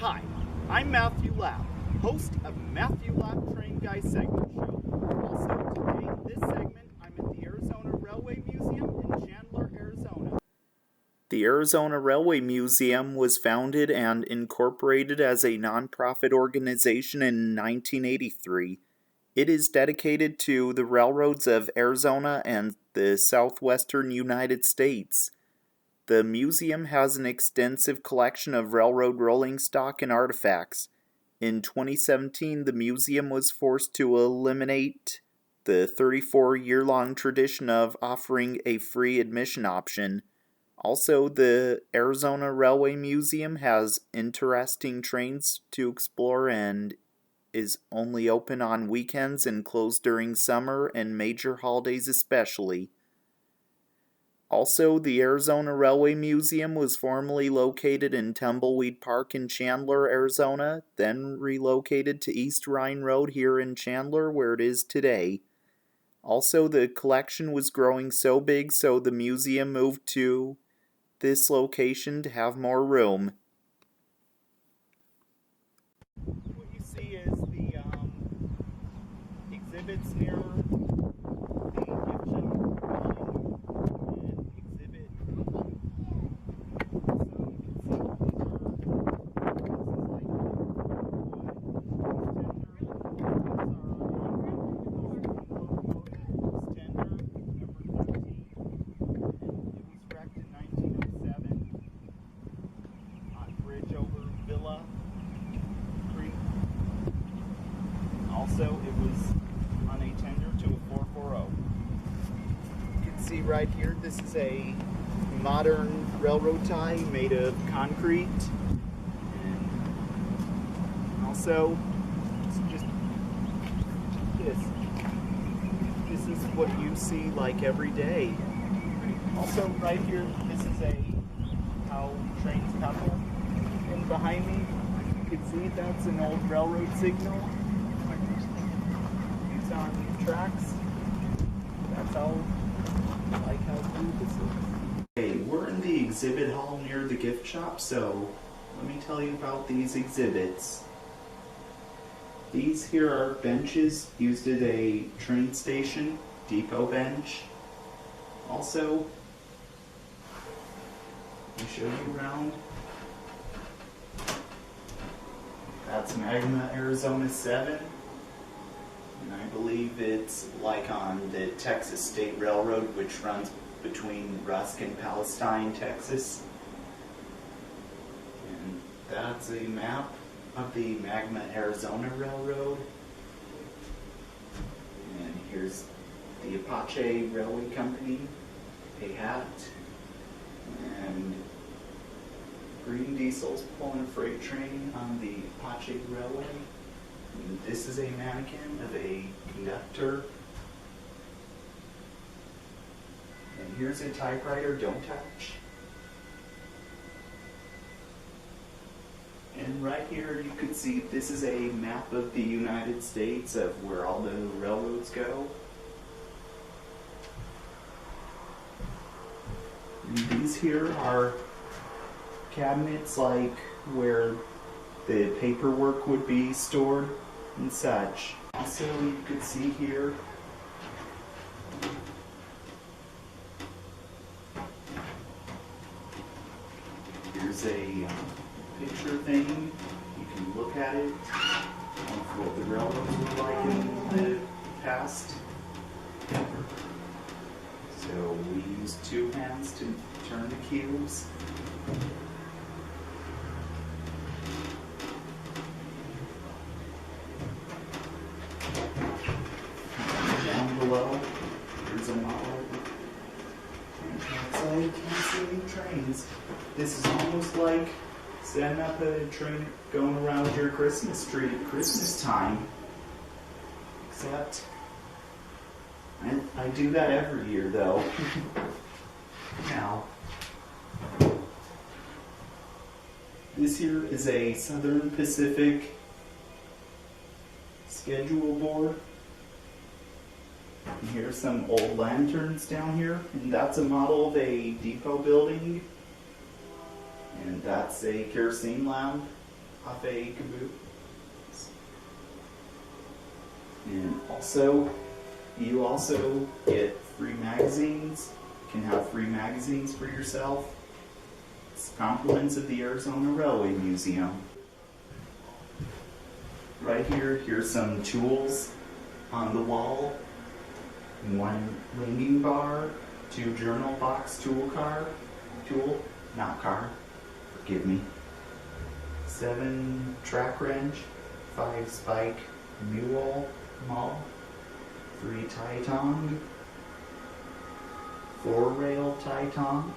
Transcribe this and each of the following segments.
Hi, I'm Matthew Lapp, host of Matthew Lapp Train Guy Segment Show. Also, today in this segment, I'm at the Arizona Railway Museum in Chandler, Arizona. The Arizona Railway Museum was founded and incorporated as a nonprofit organization in 1983. It is dedicated to the railroads of Arizona and the southwestern United States. The museum has an extensive collection of railroad rolling stock and artifacts. In 2017, the museum was forced to eliminate the 34-year-long tradition of offering a free admission option. Also, the Arizona Railway Museum has interesting trains to explore and is only open on weekends and closed during summer and major holidays especially. Also, the Arizona Railway Museum was formerly located in Tumbleweed Park in Chandler, Arizona, then relocated to East Rhine Road here in Chandler, where it is today. Also, the collection was growing so big, so the museum moved to this location to have more room. What you see is the exhibits near the gift shop. Also, it was on a tender to a 440. You can see right here, this is a modern railroad tie made of concrete. And also, it's just this. This is what you see like every day. Also, right here, this is how trains couple. And behind me, you can see that's an old railroad signal. On tracks. That's how cool this is. Okay, we're in the exhibit hall near the gift shop, so let me tell you about these exhibits. These here are benches used at a train station, depot bench. Also, let me show you around. That's Magma Arizona 7. And I believe it's like on the Texas State Railroad, which runs between Rusk and Palestine, Texas. And that's a map of the Magma Arizona Railroad. And here's the Apache Railway Company, a hat, and green diesels pulling a freight train on the Apache Railway. And this is a mannequin of a conductor. And here's a typewriter, don't touch. And right here you can see this is a map of the United States of where all the railroads go. And these here are cabinets like where the paperwork would be stored and such. Also, you could see here here's a picture thing. You can look at it of what the railroads were like in the past. So we use two hands to turn the cubes. Below, there's a model. So you can see new trains. This is almost like setting up a train going around your Christmas tree at Christmas time. Except, I do that every year though. Now, this here is a Southern Pacific schedule board. And here's some old lanterns down here, and that's a model of a depot building, and that's a kerosene lamp. off a caboose. And also, you also get free magazines. You can have free magazines for yourself. It's compliments of the Arizona Railway Museum. Right here, here's some tools on the wall. 1 winging bar, 2 journal box tool, forgive me. 7 track wrench, 5 spike mule maul, 3 tie tong, 4 rail tong,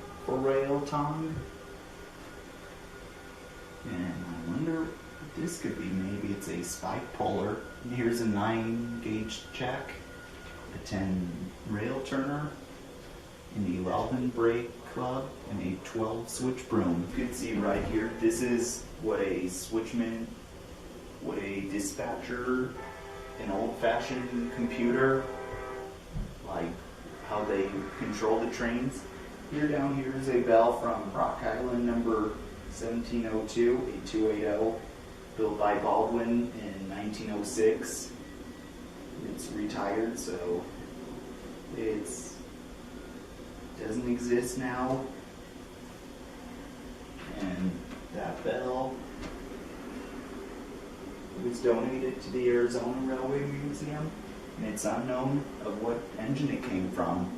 and I wonder what this could be. Maybe it's a spike puller. And here's a 9 gauge check, a 10 rail turner, an 11 brake club, and a 12 switch broom. You can see right here, this is what a switchman, what a dispatcher, an old-fashioned computer, like how they control the trains. Here down here is a bell from Rock Island number 1702, a 280, built by Baldwin in 1906. It's retired, so it doesn't exist now. And that bell was donated to the Arizona Railway Museum, and it's unknown of what engine it came from.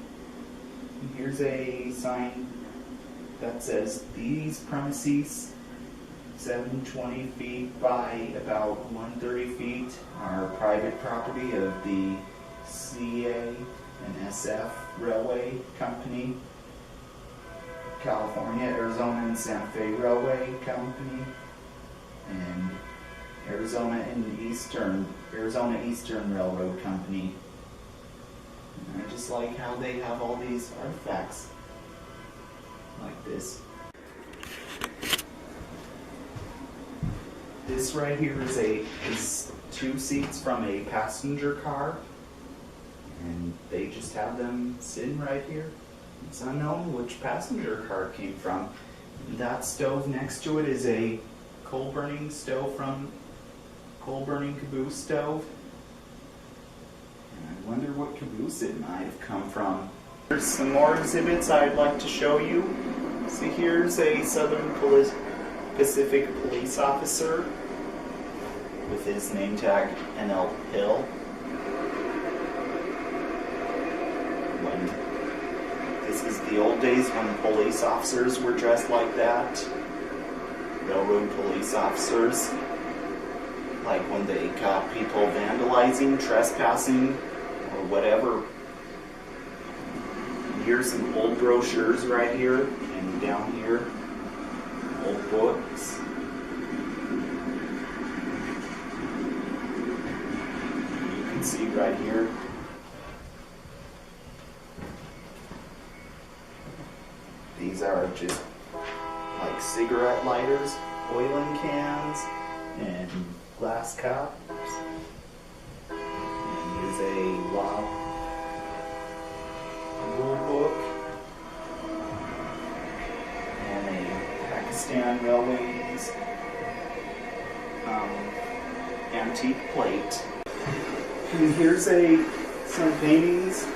And here's a sign that says, "These premises, 720 feet by about 130 feet, are private property of the CA and SF Railway Company, California, Arizona, and Santa Fe Railway Company, and Arizona Eastern Railroad Company." And I just like how they have all these artifacts like this. This right here is 2 seats from a passenger car, and they just have them sitting right here. It's unknown which passenger car it came from. That stove next to it is a coal burning caboose stove. And I wonder what caboose it might have come from. There's some more exhibits I'd like to show you. See, here's a Southern Pacific police officer with his name tag NL Hill. This is the old days when police officers were dressed like that. Railroad police officers. Like when they caught people vandalizing, trespassing, or whatever. Here's some old brochures right here, and down here, old books. You can see right here. These are just like cigarette lighters, oiling cans, and glass cups. And here's a law rule book and a Pakistan Railways antique plate. And here's some paintings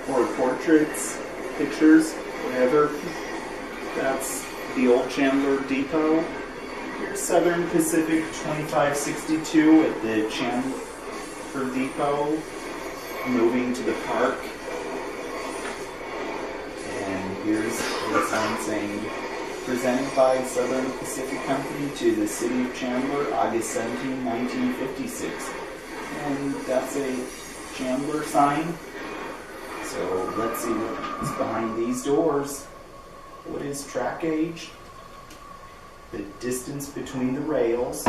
or portraits, pictures, whatever. That's the old Chandler Depot. Here's Southern Pacific 2562 at the Chandler Depot, moving to the park. And here's the sign saying, "Presented by Southern Pacific Company to the City of Chandler, August 17, 1956. And that's a Chandler sign. So let's see what's behind these doors. What is track gauge? The distance between the rails.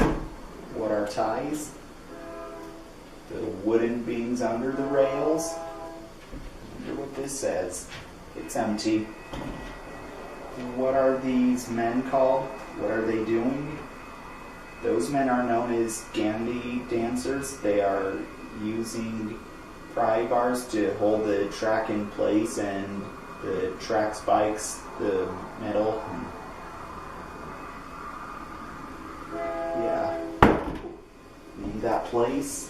What are ties? The wooden beams under the rails. I wonder what this says. It's empty. What are these men called? What are they doing? Those men are known as Gandhi dancers. They are using pry bars to hold the track in place, and the track spikes, the metal. Yeah. that place.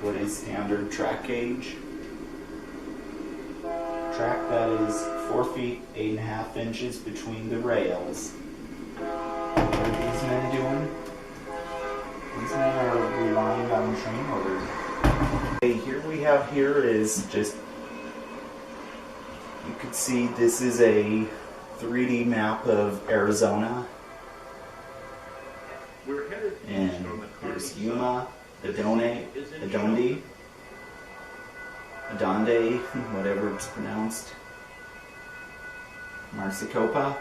What is standard track gauge? Track that is 4 feet 8.5 inches between the rails. What are these men doing? These men are relying on train orders. Okay, here is just, you could see this is a 3D map of Arizona. And there's Yuma, Adonde, whatever it's pronounced, Maricopa,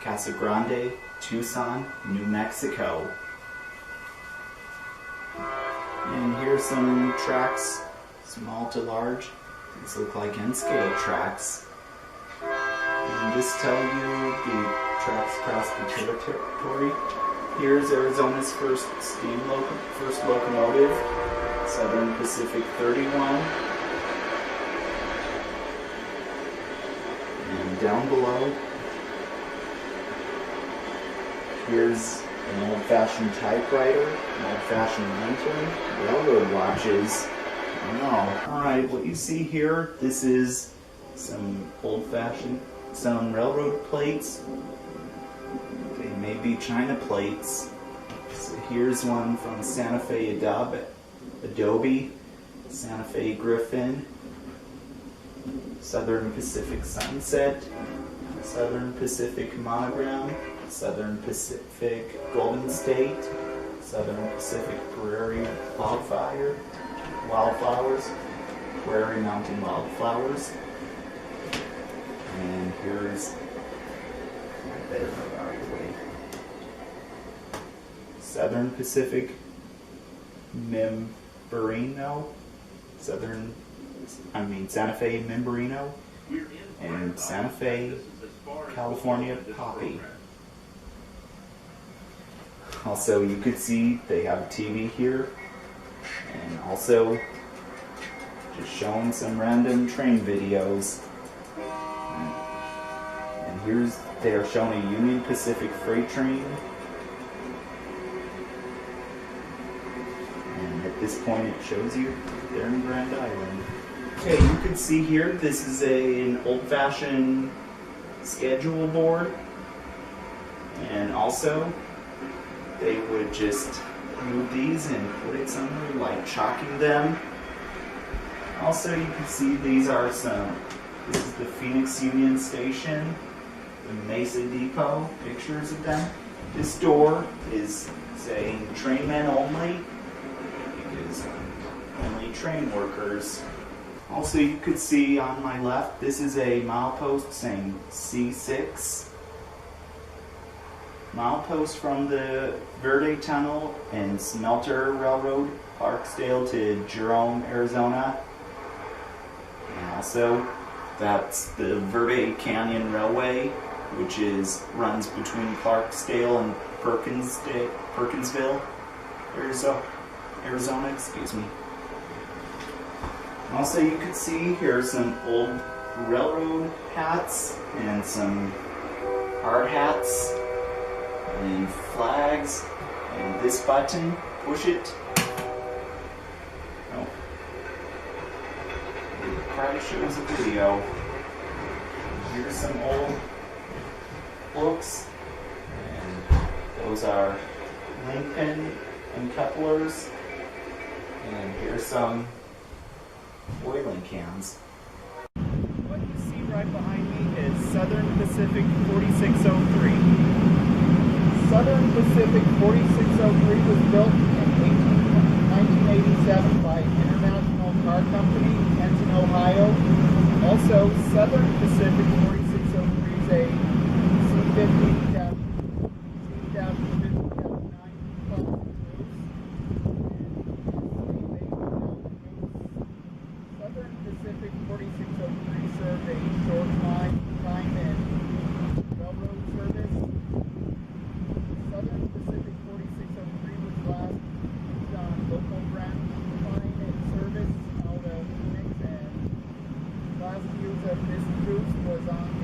Casa Grande, Tucson, New Mexico. And here's some tracks, small to large. These look like N-scale tracks. And this tells you the tracks across the territory. Here's Arizona's first locomotive, Southern Pacific 31. And down below, here's an old-fashioned typewriter, an old-fashioned lantern, railroad watches. I don't know. Alright, what you see here, this is some old-fashioned, some railroad plates. They may be China plates. So here's one from Santa Fe Adobe, Santa Fe Griffin, Southern Pacific Sunset, Southern Pacific Monogram, Southern Pacific Golden State, Southern Pacific Prairie Wildflowers, Prairie Mountain Wildflowers, and here's, I better move out of the way, Southern Pacific Mimbreno, Santa Fe Mimbreno, and Santa Fe California Poppy. Also, you could see they have a TV here, and also just showing some random train videos. And here's, they are showing a Union Pacific freight train. And at this point, it shows you they're in Grand Island. Okay, you can see here, this is an old-fashioned schedule board, and also they would just move these and put it somewhere, like chalking them. Also, you can see these are this is the Phoenix Union Station, the Mesa Depot, pictures of them. This door is saying trainmen only, because only train workers. Also, you could see on my left, this is a milepost saying C6. Milepost from the Verde Tunnel and Smelter Railroad, Clarksdale to Jerome, Arizona. And also, that's the Verde Canyon Railway, which runs between Clarksdale and Perkinsville, Arizona, excuse me. Also, you can see here are some old railroad hats and some hard hats and flags, and this button, push it. Oh, it probably shows a video. Here's some old books, and those are Lincoln and couplers, and here's some oiling cans. What you see right behind me is Southern Pacific 4603. Southern Pacific 4603 was built in 1987 by International Car Company, Kenton, Ohio. Also, Southern Pacific 4603 is a C50-50-9 Southern Pacific 4603 served a short time in railroad service. Southern Pacific 4603 was last used on local branch line and service out of Phoenix, and last use of this cruise was on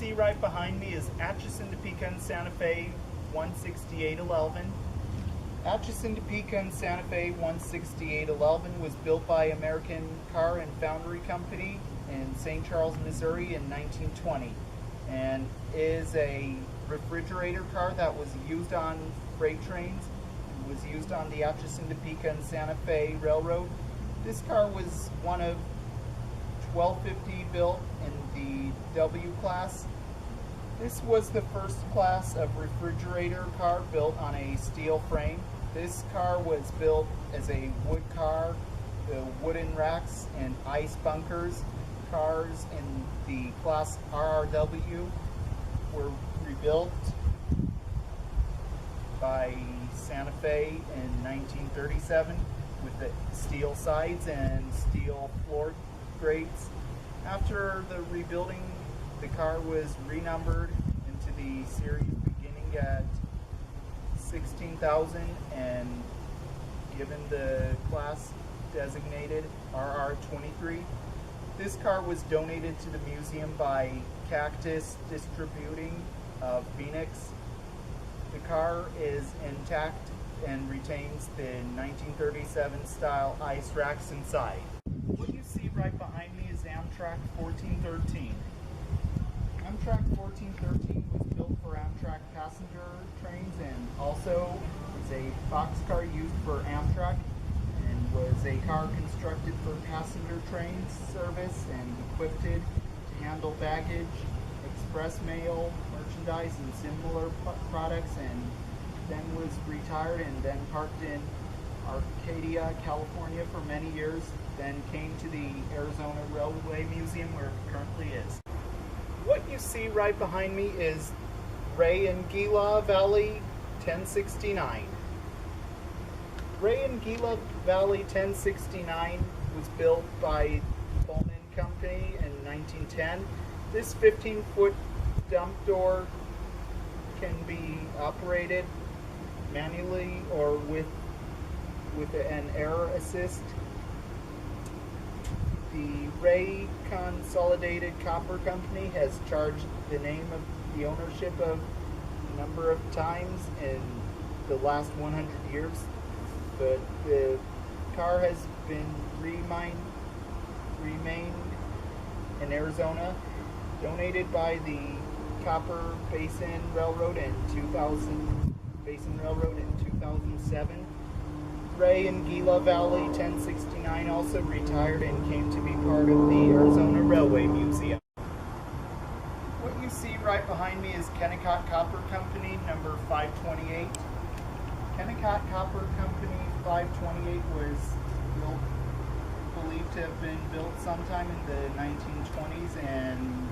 see right behind me is Atchison, Topeka, and Santa Fe 16811. Atchison, Topeka, and Santa Fe 16811 was built by American Car and Foundry Company in St. Charles, Missouri in 1920, and is a refrigerator car that was used on freight trains. It was used on the Atchison, Topeka, and Santa Fe Railroad. This car was one of 1250 built in the W class. This was the first class of refrigerator car built on a steel frame. This car was built as a wood car. The wooden racks and ice bunkers. Cars in the class RRW were rebuilt by Santa Fe in 1937 with the steel sides and steel floor grates. After the rebuilding, the car was renumbered into the series beginning at 16,000 and given the class designated RR23. This car was donated to the museum by Cactus Distributing of Phoenix. The car is intact and retains the 1937 style ice racks inside. What you see right behind me is Amtrak 1413. Amtrak 1413 was built for Amtrak passenger trains and also is a boxcar used for Amtrak, and was a car constructed for passenger train service and equipped to handle baggage, express mail, merchandise, and similar products, and then was retired and then parked in Arcadia, California for many years, then came to the Arizona Railway Museum where it currently is. What you see right behind me is Rio and Gila Valley 1069. Rio and Gila Valley 1069 was built by Pullman Company in 1910. This 15-foot dump door can be operated manually or with an air assist. The Ray Consolidated Copper Company has charged the name of the ownership of a number of times in the last 100 years, but the car has been remained in Arizona, donated by the Copper Basin Railroad in 2007. Ray and Gila Valley 1069 also retired and came to be part of the Arizona Railway Museum. What you see right behind me is Kennecott Copper Company number 528. Kennecott Copper Company 528 was believed to have been built sometime in the 1920s and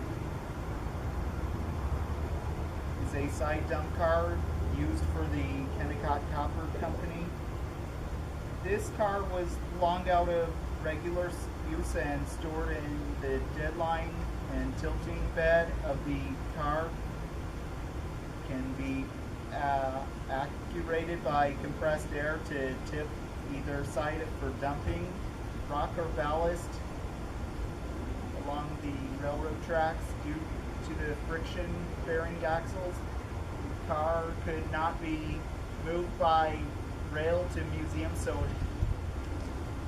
is a side dump car used for the Kennecott Copper Company. This car was long out of regular use and stored in the deadline and tilting bed of the car. Can be actuated by compressed air to tip either side for dumping rock or ballast along the railroad tracks due to the friction bearing axles. The car could not be moved by rail to museum, so it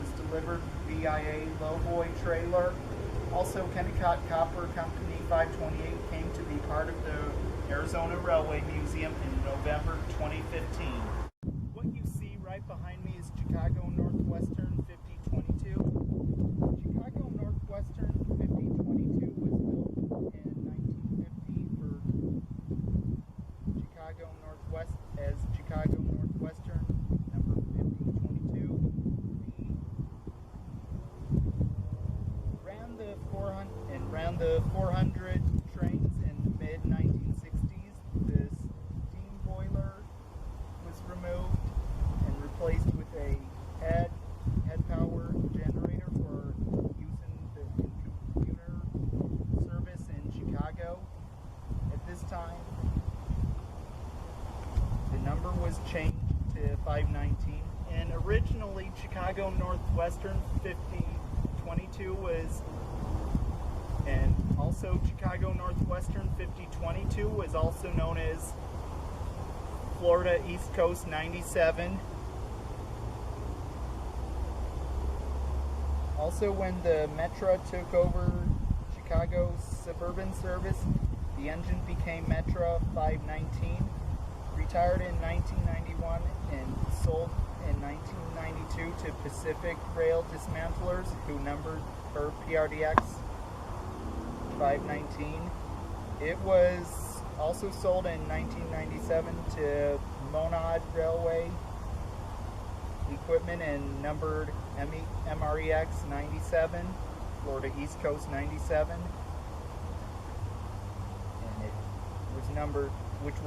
was delivered via lowboy trailer. Also, Kennecott Copper Company 528 came to be part of the Arizona Railway Museum in November 2015. What you see right behind me is Chicago Northwestern 5022. Chicago Northwestern 5022 was built in 1950 for Chicago Northwest as Chicago Northwestern number 5022. Ran the 400 trains in the mid-1960s. The steam boiler was removed and replaced with a head power generator for use in the commuter service in Chicago. At this time, the number was changed to 519, and originally Chicago Northwestern 5022 was an Also, Chicago Northwestern 5022 was also known as Florida East Coast 97. Also, when the Metra took over Chicago's suburban service, the engine became Metra 519. Retired in 1991 and sold in 1992 to Pacific Rail Dismantlers, who numbered her PRDX 519. It was also sold in 1997 to Monad Railway Equipment and numbered MREX 97, Florida East Coast 97, and it was numbered, it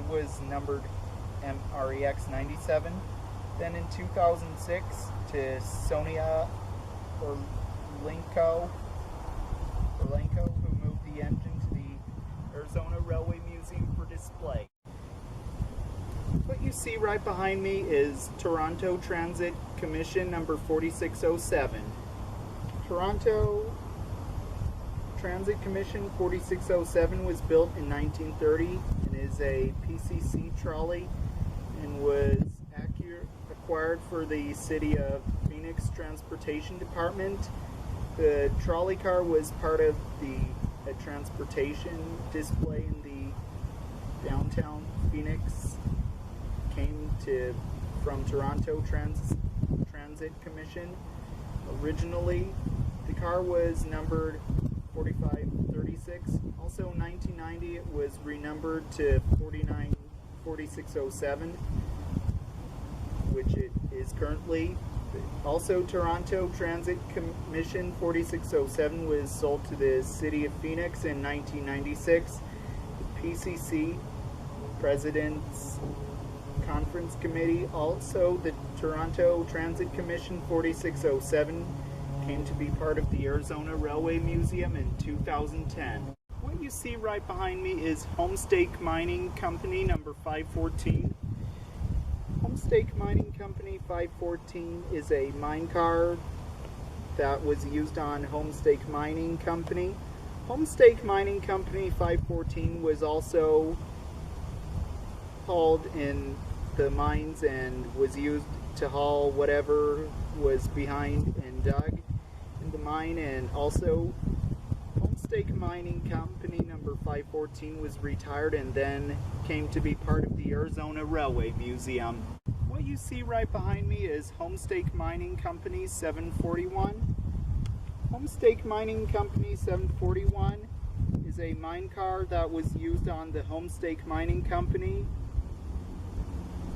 was numbered MREX 97. Then in 2006 to Sonia Orlenko, who moved the engine to the Arizona Railway Museum for display. What you see right behind me is Toronto Transit Commission number 4607. Toronto Transit Commission 4607 was built in 1930 and is a PCC trolley and was acquired for the City of Phoenix Transportation Department. The trolley car was part of a transportation display in the downtown Phoenix. Came from Toronto Transit Commission. Originally, the car was numbered 4536. Also in 1990, it was renumbered to 4607, which it is currently. Also, Toronto Transit Commission 4607 was sold to the City of Phoenix in 1996. The PCC President's Conference Committee, also the Toronto Transit Commission 4607, came to be part of the Arizona Railway Museum in 2010. What you see right behind me is Homestake Mining Company number 514. Homestake Mining Company 514 is a mine car that was used on Homestake Mining Company. Homestake Mining Company 514 was also hauled in the mines and was used to haul whatever was behind and dug in the mine. And also Homestake Mining Company number 514 was retired and then came to be part of the Arizona Railway Museum. What you see right behind me is Homestake Mining Company 741. Homestake Mining Company 741 is a mine car that was used on the Homestake Mining Company.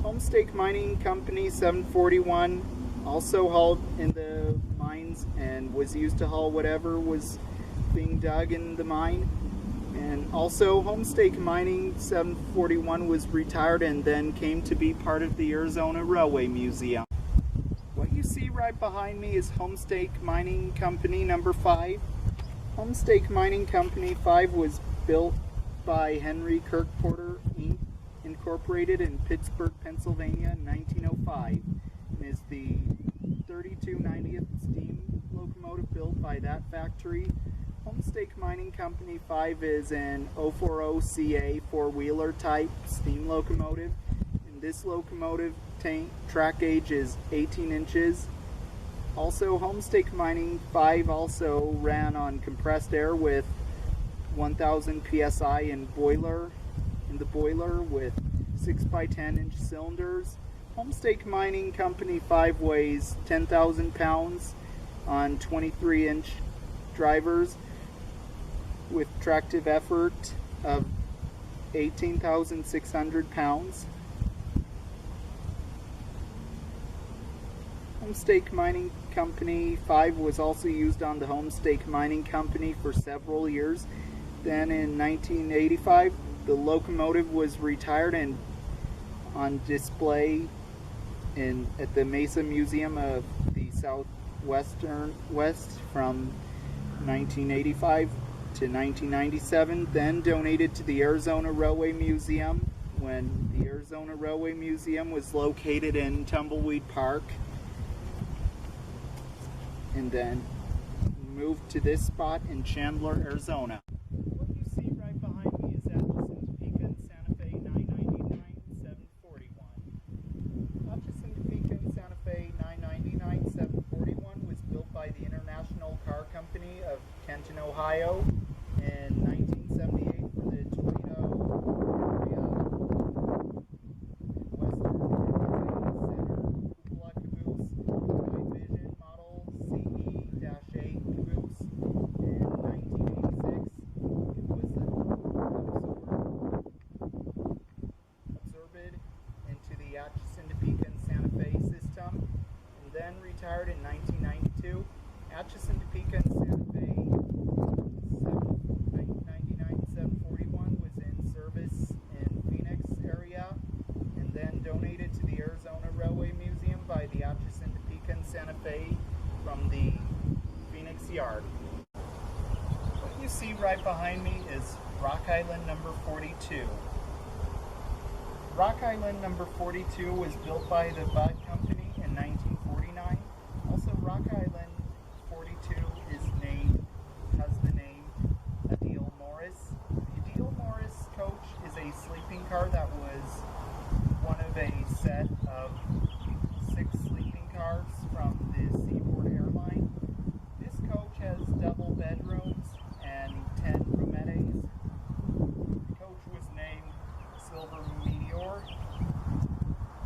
Homestake Mining Company 741 also hauled in the mines and was used to haul whatever was being dug in the mine. And also Homestake Mining 741 was retired and then came to be part of the Arizona Railway Museum. What you see right behind me is Homestake Mining Company number 5. Homestake Mining Company 5 was built by Henry Kirk Porter Inc. Incorporated in Pittsburgh, Pennsylvania in 1905, and is the 3290th steam locomotive built by that factory. Homestake Mining Company 5 is an 040CA four-wheeler type steam locomotive, and this locomotive track gauge is 18 inches. Also, Homestake Mining 5 also ran on compressed air with 1000 psi in the boiler with 6 by 10 inch cylinders. Homestake Mining Company 5 weighs 10,000 pounds on 23 inch drivers with tractive effort of 18,600 pounds. Homestake Mining Company 5 was also used on the Homestake Mining Company for several years. Then in 1985, the locomotive was retired and on display at the Mesa Museum of the Southwestern West from 1985 to 1997, then donated to the Arizona Railway Museum when the Arizona Railway Museum was located in Tumbleweed Park, and then moved to this spot in Chandler, Arizona. What you see right behind me is Atchison, Topeka, and Santa Fe 999-741. Atchison, Topeka, and Santa Fe 999-741 was built by the International Car Company of Kenton, Ohio in 1978 for the Toledo area, Western Center, caboose, Vision model CE-8 caboose. In 1986, it was absorbed into the Atchison, Topeka, and Santa Fe system, and then retired in 1992. Atchison, Topeka, and Santa Fe 741 was in service in Phoenix area, and then donated to the Arizona Railway Museum by the Atchison, Topeka, and Santa Fe from the Phoenix yard. What you see right behind me is Rock Island number 42. Rock Island number 42 was built by the Bud Company in 1949. Also, Rock Island 42 has the name Adil Morris. The Adil Morris coach is a sleeping car that was one of a set of 6 sleeping cars from the Seaboard Airline. This coach has double bedrooms and 10 roomettes. The coach was named Silver Meteor.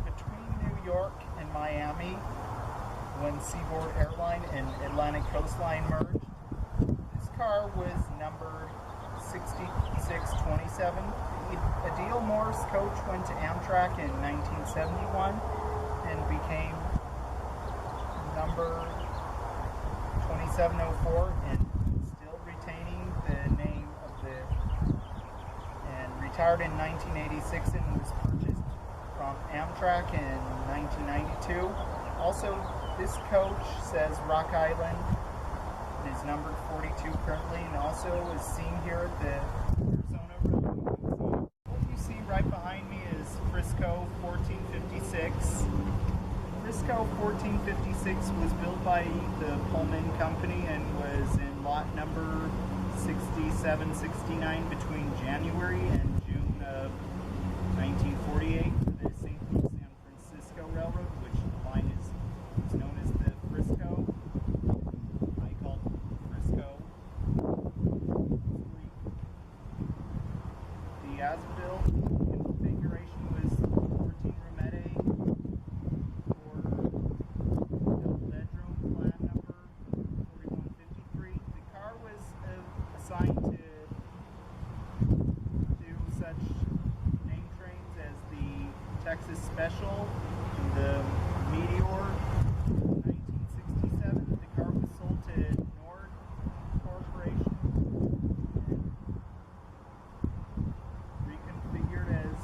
Between New York and Miami, when Seaboard Airline and Atlantic Coastline merged, this car was numbered 6627. Adil Morris coach went to Amtrak in 1971 and became number 2704 and still retaining the name of the, and retired in 1986 and was purchased from Amtrak in 1992. Also, this coach says Rock Island and is numbered 42 currently, and also is seen here at the Arizona Railway Museum. What you see right behind me is Frisco 1456. Frisco 1456 was built by the Pullman Company and was in lot number 6769 between January and June of 1948 for the St. Louis San Francisco Railroad, which the line is known as the Frisco. I call it Frisco. The as-built configuration was 14 roomette, 4 double bedroom, plan number 4153. The car was assigned to do such name trains as the Texas Special, the Meteor. 1967, the car was sold to Nord Corporation and reconfigured as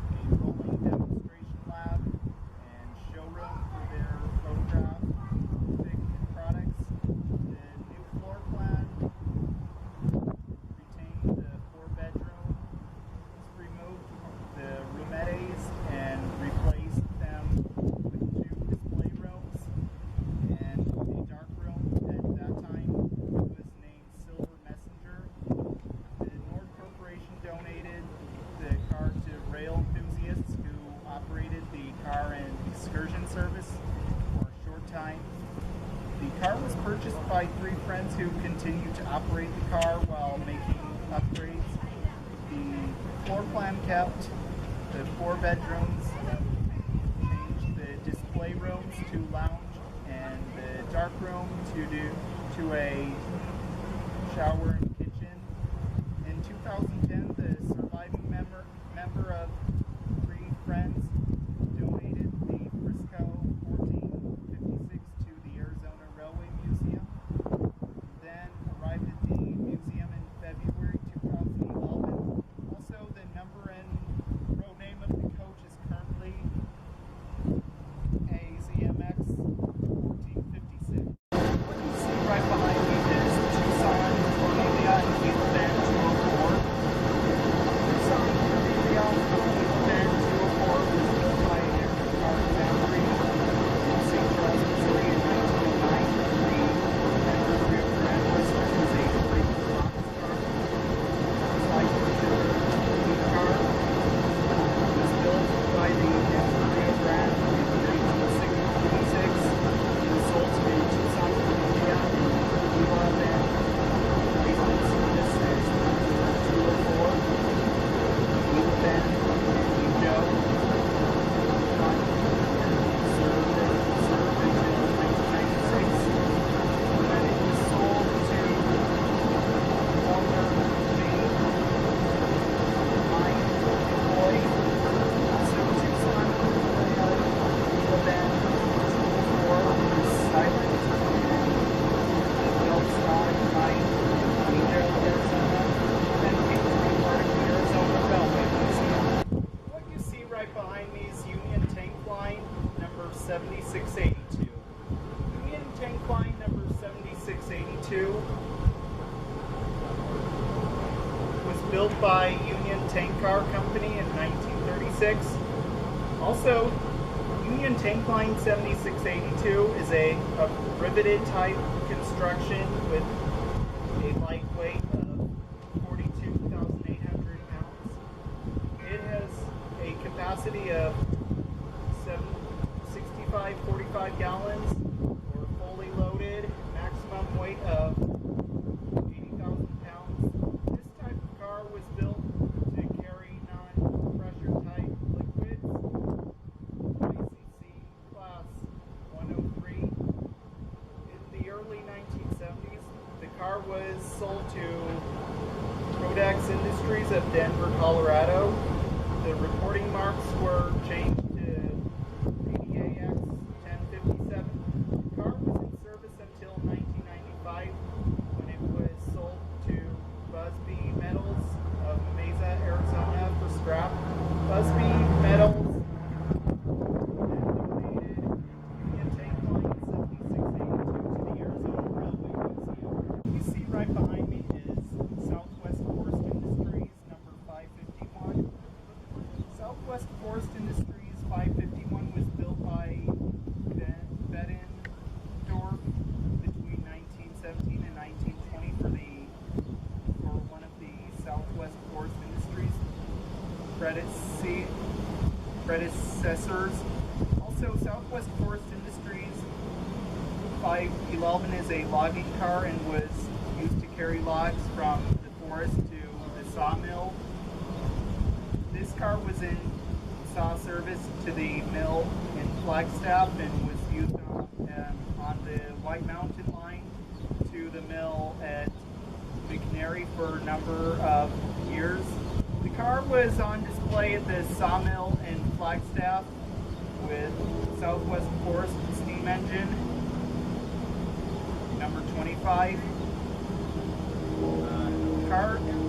a rolling demonstration lab and showroom for their photographic products. The new floor plan retained the 4 bedrooms, removed the roomettes and replaced them with 2 display rooms and a dark room at that time was named Silver Messenger. The Nord Corporation donated the car to rail enthusiasts who operated the car in excursion service for a short time. The car was purchased by 3 friends who continued to operate the car while making upgrades. The floor plan kept the 4 bedrooms, changed the display rooms to lounge and the dark room to a shower and kitchen. In 2010, the surviving member of 3 friends donated the Frisco 1456 to the Arizona Railway Museum. Then arrived at the museum in February 2011. Also, the number and road name of the coach is currently AZMX 1456. What you see right behind me is Tucson, Cornelia, built by Union Tank Car Company in 1936. Also, Union Tank Line 7682 is a riveted type construction with a light weight of 42,800 pounds. It has a capacity of 45 gallons, or fully loaded, maximum weight of 80,000 pounds. This type of car was built to carry non-pressure type liquids, ICC class 103. In the early 1970s, the car was sold to Codex Industries of Denver, Colorado. The reporting marks were changed predecessors. Also, Southwest Forest Industries 511 is a logging car and was used to carry logs from the forest to the sawmill. This car was in saw service to the mill in Flagstaff and was used on the White Mountain line to the mill at McNary for a number of years. The car was on display at the sawmill in Flagstaff with Southwest Forest steam engine, number 25.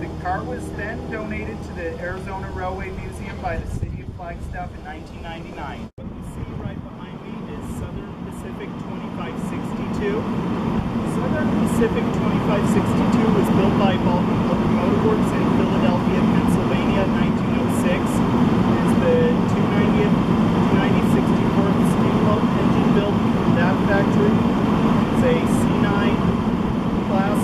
The car was then donated to the Arizona Railway Museum by the city of Flagstaff in 1999. What you see right behind me is Southern Pacific 2562. Southern Pacific 2562 was built by Baldwin Locomotive Works in Philadelphia, Pennsylvania in 1906. It's the 290-64th steamboat engine built in that factory. It's a C9 class.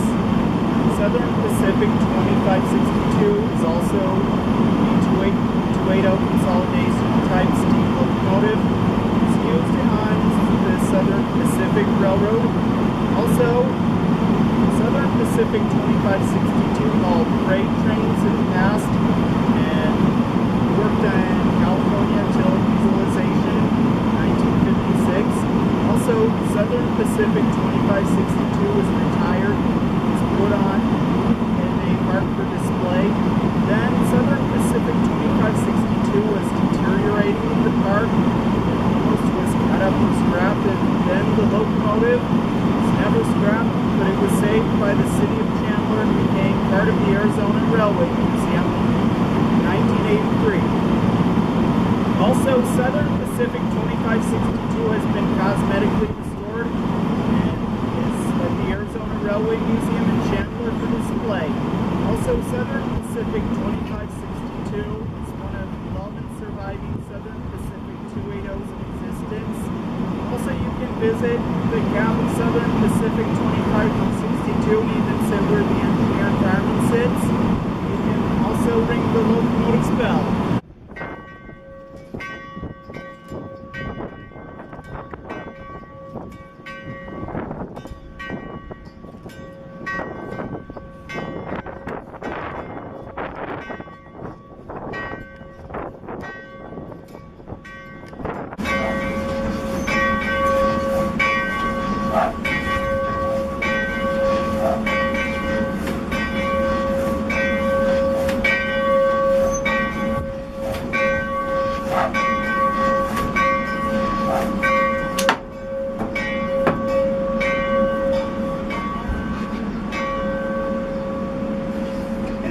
Southern Pacific 2562 is also a 280 consolidation type steam locomotive. It's used on the Southern Pacific Railroad. Also, Southern Pacific 2562 hauled freight trains in the past and worked in California until dieselization in 1956. Also, Southern Pacific 2562 was retired, was put on in a park for display. Then Southern Pacific 2562 was deteriorating in the park, almost was cut up and scrapped, and then the locomotive never scrapped, but it was saved by the city of Chandler and became part of the Arizona Railway Museum in 1983. Also, Southern Pacific 2562 has been cosmetically restored and is at the Arizona Railway Museum in Chandler for display. Also, Southern Pacific 2562 is one of 11 surviving Southern Pacific 280s in existence. Also, you can visit the cab of Southern Pacific 2562 and even sit where the engineer fireman sits. You can also ring the locomotive's bell.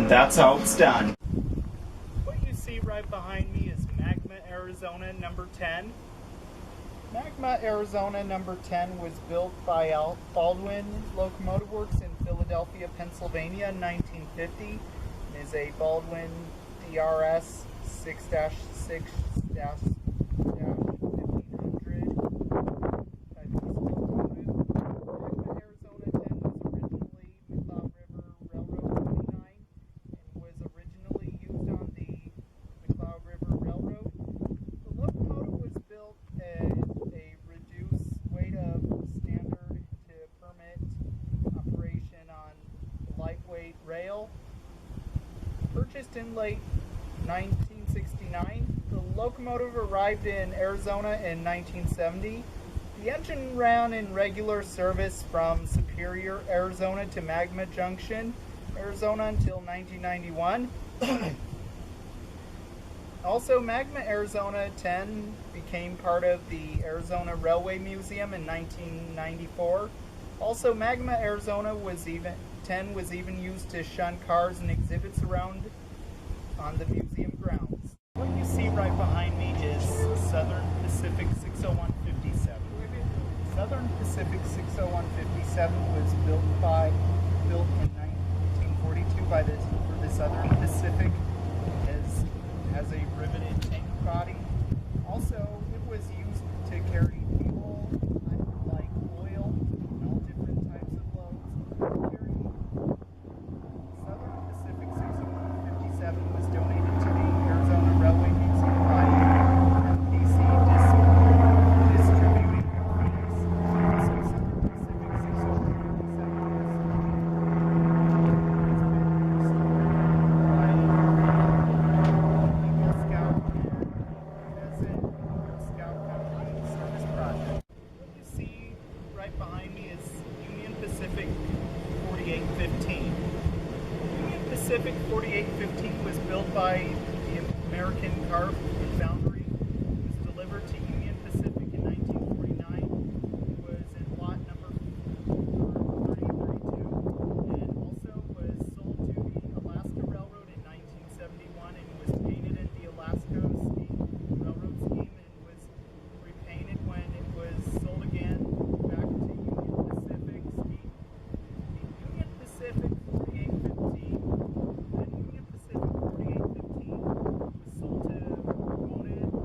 That's how it's done. What you see right behind me is Magma Arizona number 10. Magma Arizona number 10 was built by Baldwin Locomotive Works in Philadelphia, Pennsylvania in 1950. is a Baldwin DRS 6-6-1500 type diesel locomotive. Magma Arizona 10 was originally McLeod River Railroad 29 and was originally used on the McLeod River Railroad. The locomotive was built at a reduced weight of standard to permit operation on lightweight rail. Purchased in late 1969, the locomotive arrived in Arizona in 1970. The engine ran in regular service from Superior, Arizona to Magma Junction, Arizona until 1991. Also, Magma Arizona 10 became part of the Arizona Railway Museum in 1994. Also, Magma Arizona 10 was even used to shun cars and exhibits around on the museum grounds. What you see right behind me is Southern Pacific 60157. Southern Pacific 60157 was built in 1942 for the Southern Pacific. Has a riveted tank body. Also, it was used to carry fuel like oil and all different types of loads. Southern Pacific 60157 was donated to the Arizona Railway Museum by MPC Distributing in Phoenix. So Southern Pacific 60157 behind me is Union Pacific 4815. Union Pacific 4815 was built by the American Corp and Foundry. It was delivered to Union Pacific in 1949. It was in lot number 3032 and also was sold to the Alaska Railroad in 1971 and was painted in the Alaska Railroad scheme and was repainted when it was sold again back to Union Pacific scheme. The Union Pacific 4815 was sold to Cornelia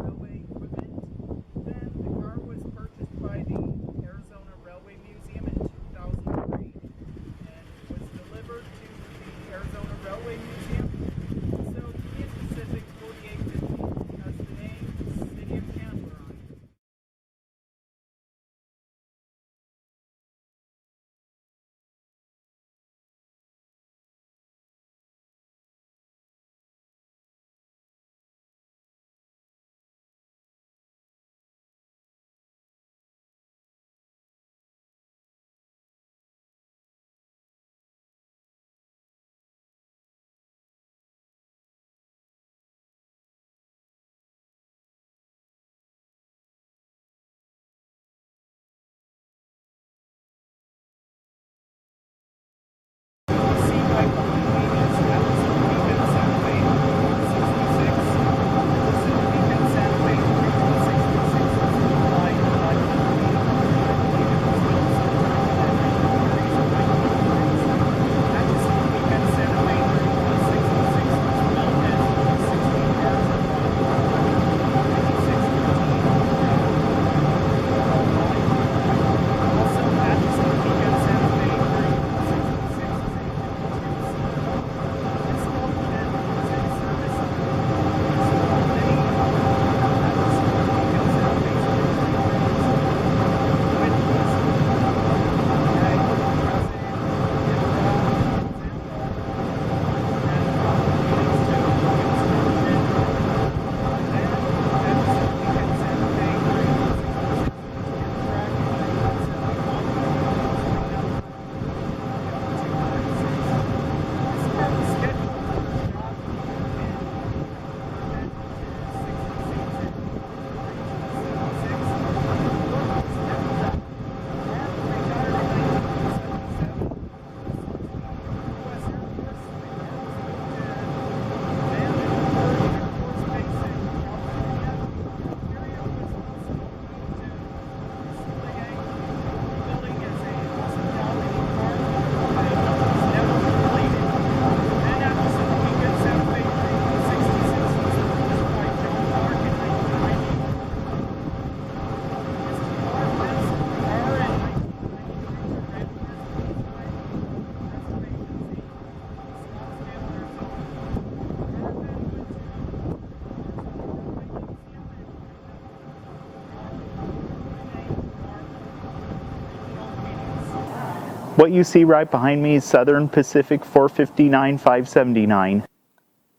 What you see right behind me is Southern Pacific 459-579.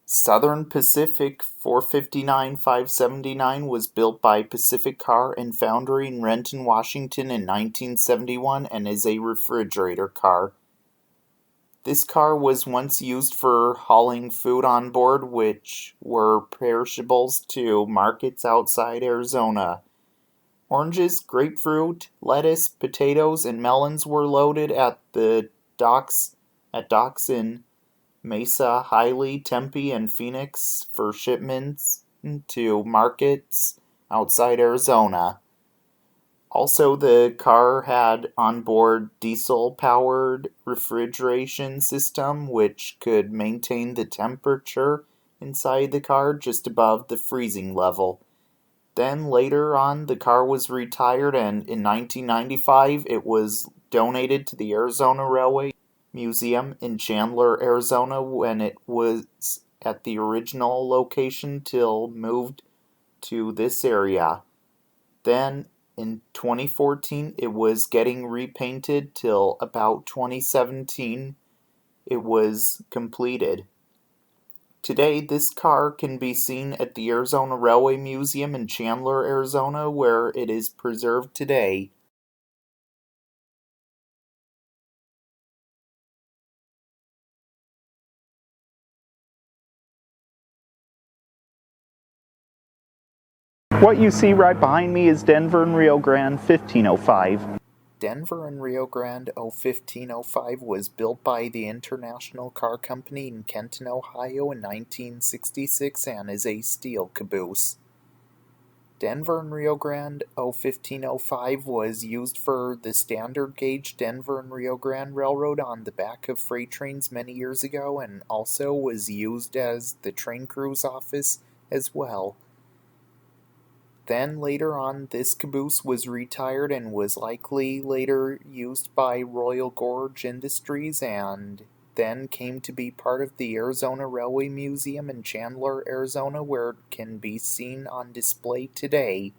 Southern Pacific 459-579 was built by Pacific Car and Foundry in Renton, Washington in 1971 and is a refrigerator car. This car was once used for hauling food on board, which were perishables, to markets outside Arizona. Oranges, grapefruit, lettuce, potatoes, and melons were loaded at the docks in Mesa, Hiley, Tempe, and Phoenix for shipments to markets outside Arizona. Also, the car had onboard diesel-powered refrigeration system which could maintain the temperature inside the car just above the freezing level. Then later on, the car was retired, and in 1995 it was donated to the Arizona Railway Museum in Chandler, Arizona, when it was at the original location till moved to this area. Then in 2014 it was getting repainted till about 2017 it was completed. Today, this car can be seen at the Arizona Railway Museum in Chandler, Arizona, where it is preserved today. What you see right behind me is Denver and Rio Grande 1505. Denver and Rio Grande 1505 was built by the International Car Company in Kenton, Ohio in 1966 and is a steel caboose. Denver and Rio Grande 1505 was used for the standard gauge Denver and Rio Grande Railroad on the back of freight trains many years ago, and also was used as the train crew's office as well. Then later on, this caboose was retired and was likely later used by Royal Gorge Industries, and then came to be part of the Arizona Railway Museum in Chandler, Arizona, where it can be seen on display today.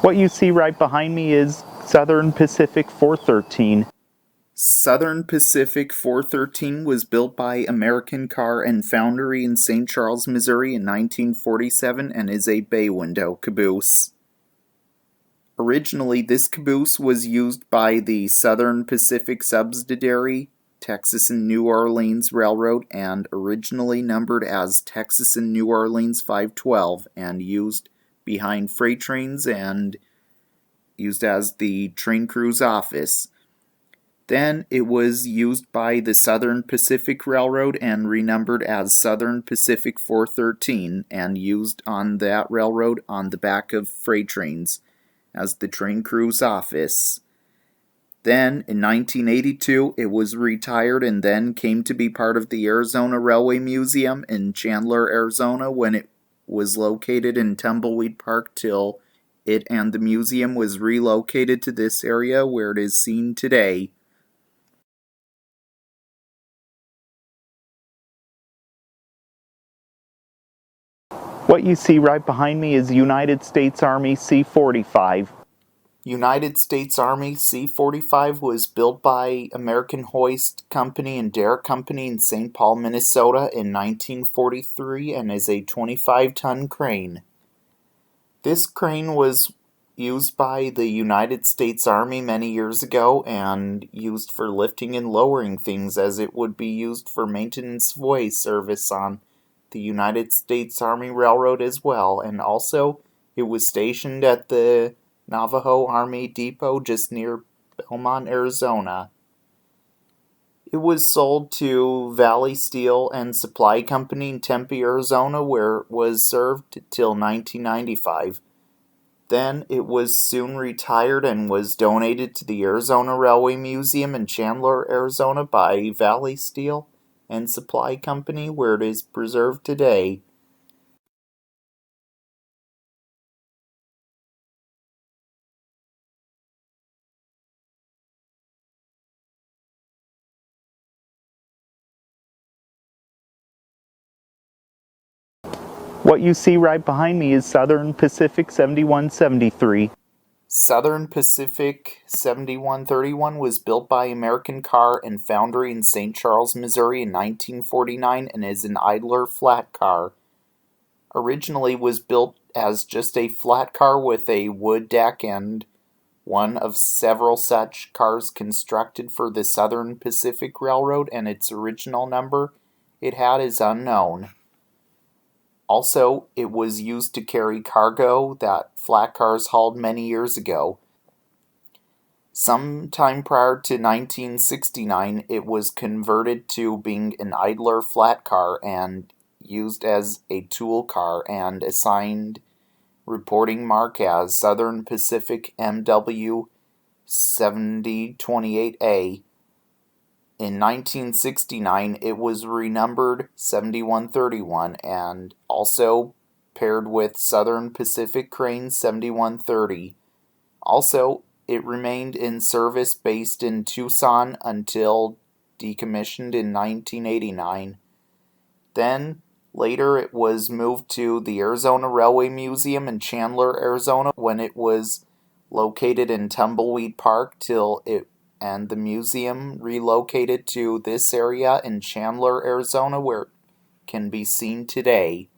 What you see right behind me is Southern Pacific 413. Southern Pacific 413 was built by American Car and Foundry in St. Charles, Missouri in 1947 and is a bay window caboose. Originally, this caboose was used by the Southern Pacific subsidiary Texas and New Orleans Railroad and originally numbered as Texas and New Orleans 512 and used behind freight trains and used as the train crew's office. Then it was used by the Southern Pacific Railroad and renumbered as Southern Pacific 413 and used on that railroad on the back of freight trains as the train crew's office. Then, in 1982, it was retired and then came to be part of the Arizona Railway Museum in Chandler, Arizona, when it was located in Tumbleweed Park till it and the museum was relocated to this area where it is seen today. What you see right behind me is United States Army C-45. United States Army C-45 was built by American Hoist Company and Derrick Company in St. Paul, Minnesota in 1943 and is a 25-ton crane. This crane was used by the United States Army many years ago and used for lifting and lowering things, as it would be used for maintenance voice service on the United States Army Railroad as well, and also it was stationed at the Navajo Army Depot just near Belmont, Arizona. It was sold to Valley Steel and Supply Company in Tempe, Arizona, where it was served till 1995. Then it was soon retired and was donated to the Arizona Railway Museum in Chandler, Arizona by Valley Steel and Supply Company, where it is preserved today. What you see right behind me is Southern Pacific 7173. Southern Pacific 7131 was built by American Car and Foundry in St. Charles, Missouri in 1949 and is an idler flat car. Originally was built as just a flat car with a wood deck and one of several such cars constructed for the Southern Pacific Railroad, and its original number it had is unknown. Also, it was used to carry cargo that flat cars hauled many years ago. Sometime prior to 1969, it was converted to being an idler flat car and used as a tool car and assigned reporting mark as Southern Pacific MW 7028A. In 1969, it was renumbered 7131 and also paired with Southern Pacific Crane 7130. Also, it remained in service based in Tucson until decommissioned in 1989. Then, later it was moved to the Arizona Railway Museum in Chandler, Arizona, when it was located in Tumbleweed Park till it and the museum relocated to this area in Chandler, Arizona, where it can be seen today.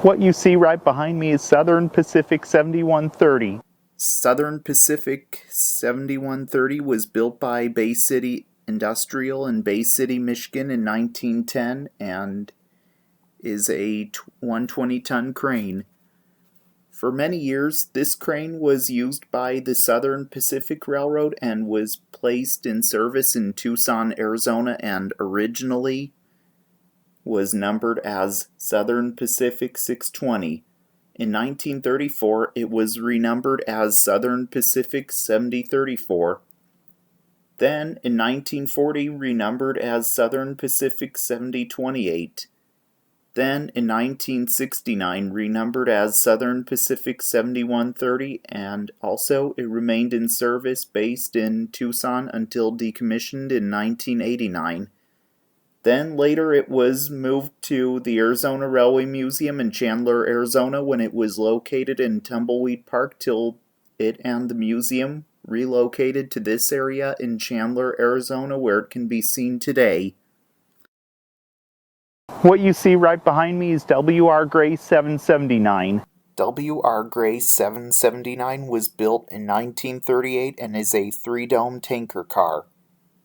What you see right behind me is Southern Pacific 7130. Southern Pacific 7130 was built by Bay City Industrial in Bay City, Michigan in 1910 and is a 120-ton crane. For many years, this crane was used by the Southern Pacific Railroad and was placed in service in Tucson, Arizona, and originally was numbered as Southern Pacific 620. In 1934, it was renumbered as Southern Pacific 7034. Then, in 1940, renumbered as Southern Pacific 7028. Then, in 1969, renumbered as Southern Pacific 7130, and also it remained in service based in Tucson until decommissioned in 1989. Then later it was moved to the Arizona Railway Museum in Chandler, Arizona, when it was located in Tumbleweed Park till it and the museum relocated to this area in Chandler, Arizona, where it can be seen today. What you see right behind me is W.R. Gray 779. W.R. Gray 779 was built in 1938 and is a three-dome tanker car.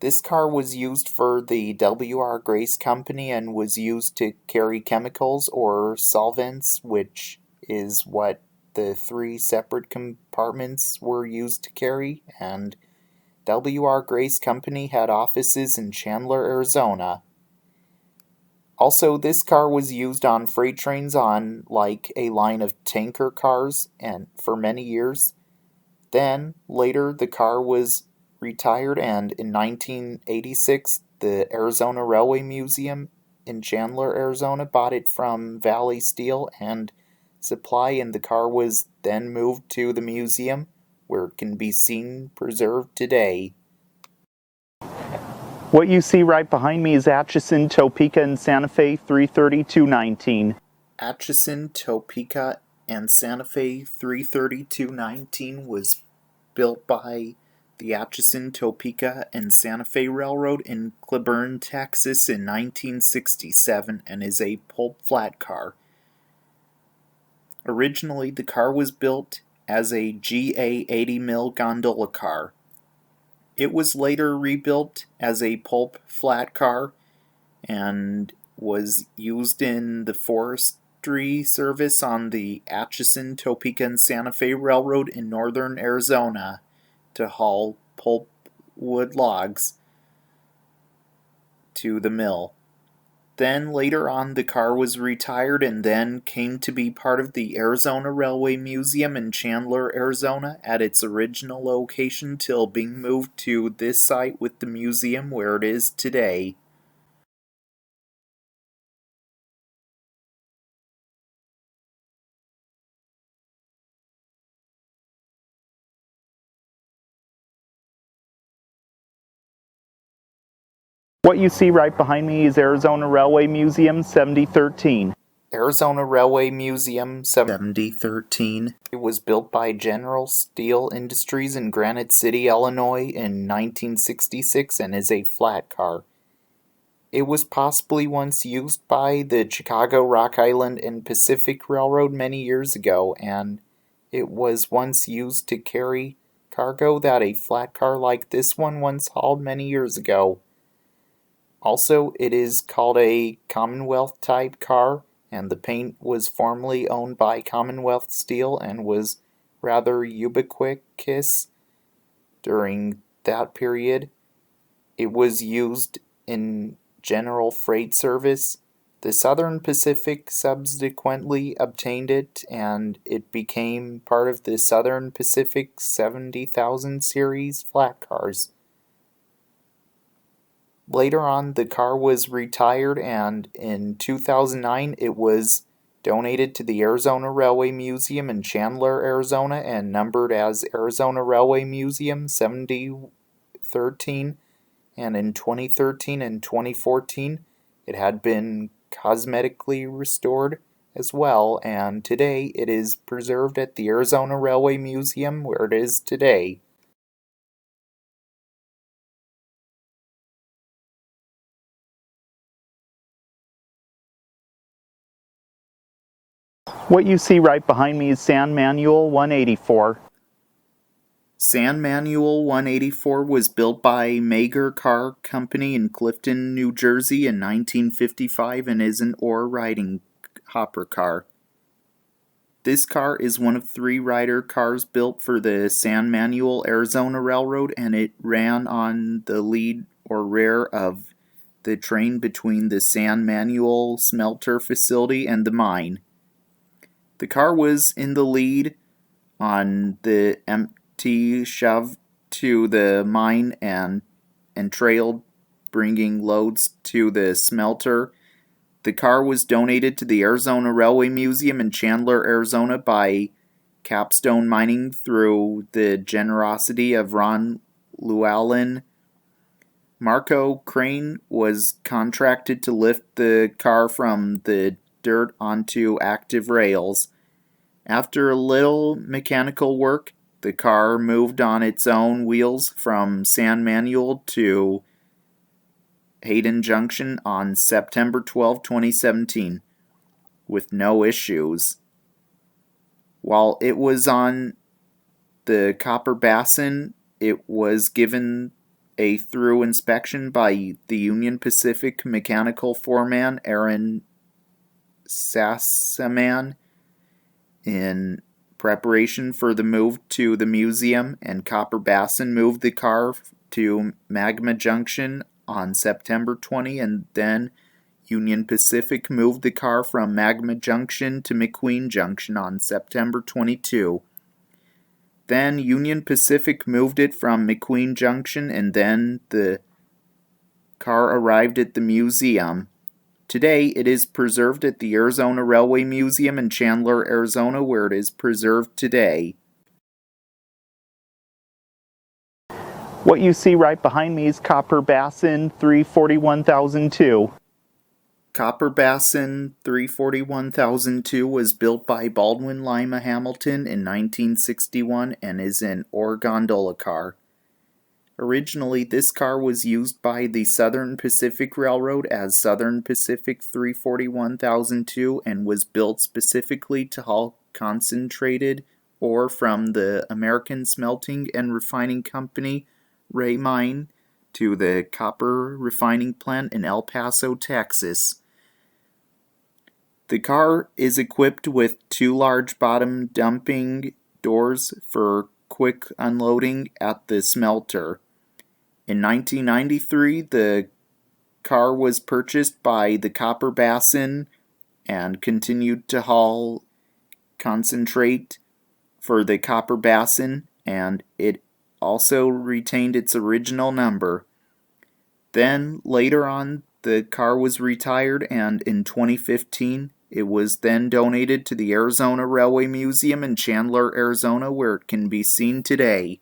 This car was used for the W.R. Grace Company and was used to carry chemicals or solvents, which is what the three separate compartments were used to carry, and W.R. Grace Company had offices in Chandler, Arizona. Also, this car was used on freight trains on like a line of tanker cars and for many years. Then, later, the car was retired, and in 1986, the Arizona Railway Museum in Chandler, Arizona bought it from Valley Steel and Supply, and the car was then moved to the museum, where it can be seen preserved today. What you see right behind me is Atchison, Topeka, and Santa Fe 33219. Atchison, Topeka, and Santa Fe 33219 was built by the Atchison, Topeka, and Santa Fe Railroad in Cleburne, Texas in 1967 and is a pulp flat car. Originally, the car was built as a GA 80 mill gondola car. It was later rebuilt as a pulp flat car and was used in the forest factory service on the Atchison, Topeka, and Santa Fe Railroad in northern Arizona to haul pulpwood logs to the mill. Then later on the car was retired and then came to be part of the Arizona Railway Museum in Chandler, Arizona at its original location till being moved to this site with the museum where it is today. What you see right behind me is Arizona Railway Museum 7013. Arizona Railway Museum 7013. It was built by General Steel Industries in Granite City, Illinois in 1966 and is a flat car. It was possibly once used by the Chicago, Rock Island, and Pacific Railroad many years ago, and it was once used to carry cargo that a flat car like this one once hauled many years ago. Also, it is called a Commonwealth-type car, and the paint was formerly owned by Commonwealth Steel and was rather ubiquitous during that period. It was used in general freight service. The Southern Pacific subsequently obtained it, and it became part of the Southern Pacific 70,000 series flat cars. Later on, the car was retired, and in 2009 it was donated to the Arizona Railway Museum in Chandler, Arizona, and numbered as Arizona Railway Museum 7013. And in 2013 and 2014, it had been cosmetically restored as well, and today it is preserved at the Arizona Railway Museum where it is today. What you see right behind me is San Manuel 184. San Manuel 184 was built by Mager Car Company in Clifton, New Jersey in 1955 and is an ore-riding hopper car. This car is one of 3 rider cars built for the San Manuel, Arizona Railroad, and it ran on the lead or rear of the train between the San Manuel smelter facility and the mine. The car was in the lead on the empty shove to the mine and trailed, bringing loads to the smelter. The car was donated to the Arizona Railway Museum in Chandler, Arizona by Capstone Mining through the generosity of Ron Llewellyn. Marco Crane was contracted to lift the car from the dirt onto active rails. After a little mechanical work, the car moved on its own wheels from San Manuel to Hayden Junction on September 12, 2017, with no issues. While it was on the Copper Basin, it was given a thorough inspection by the Union Pacific mechanical foreman Aaron Sassaman in preparation for the move to the museum, and Copper Basin moved the car to Magma Junction on September 20, and then Union Pacific moved the car from Magma Junction to McQueen Junction on September 22. Then Union Pacific moved it from McQueen Junction, and then the car arrived at the museum. Today, it is preserved at the Arizona Railway Museum in Chandler, Arizona, where it is preserved today. What you see right behind me is Copper Basin 341,002. Copper Basin 341,002 was built by Baldwin Lima Hamilton in 1961 and is an ore gondola car. Originally, this car was used by the Southern Pacific Railroad as Southern Pacific 341,002 and was built specifically to haul concentrated ore from the American Smelting and Refining Company, Ray Mine, to the copper refining plant in El Paso, Texas. The car is equipped with 2 large bottom dumping doors for quick unloading at the smelter. In 1993, the car was purchased by the Copper Basin and continued to haul concentrate for the Copper Basin, and it also retained its original number. Then, later on, the car was retired, and in 2015, it was then donated to the Arizona Railway Museum in Chandler, Arizona, where it can be seen today.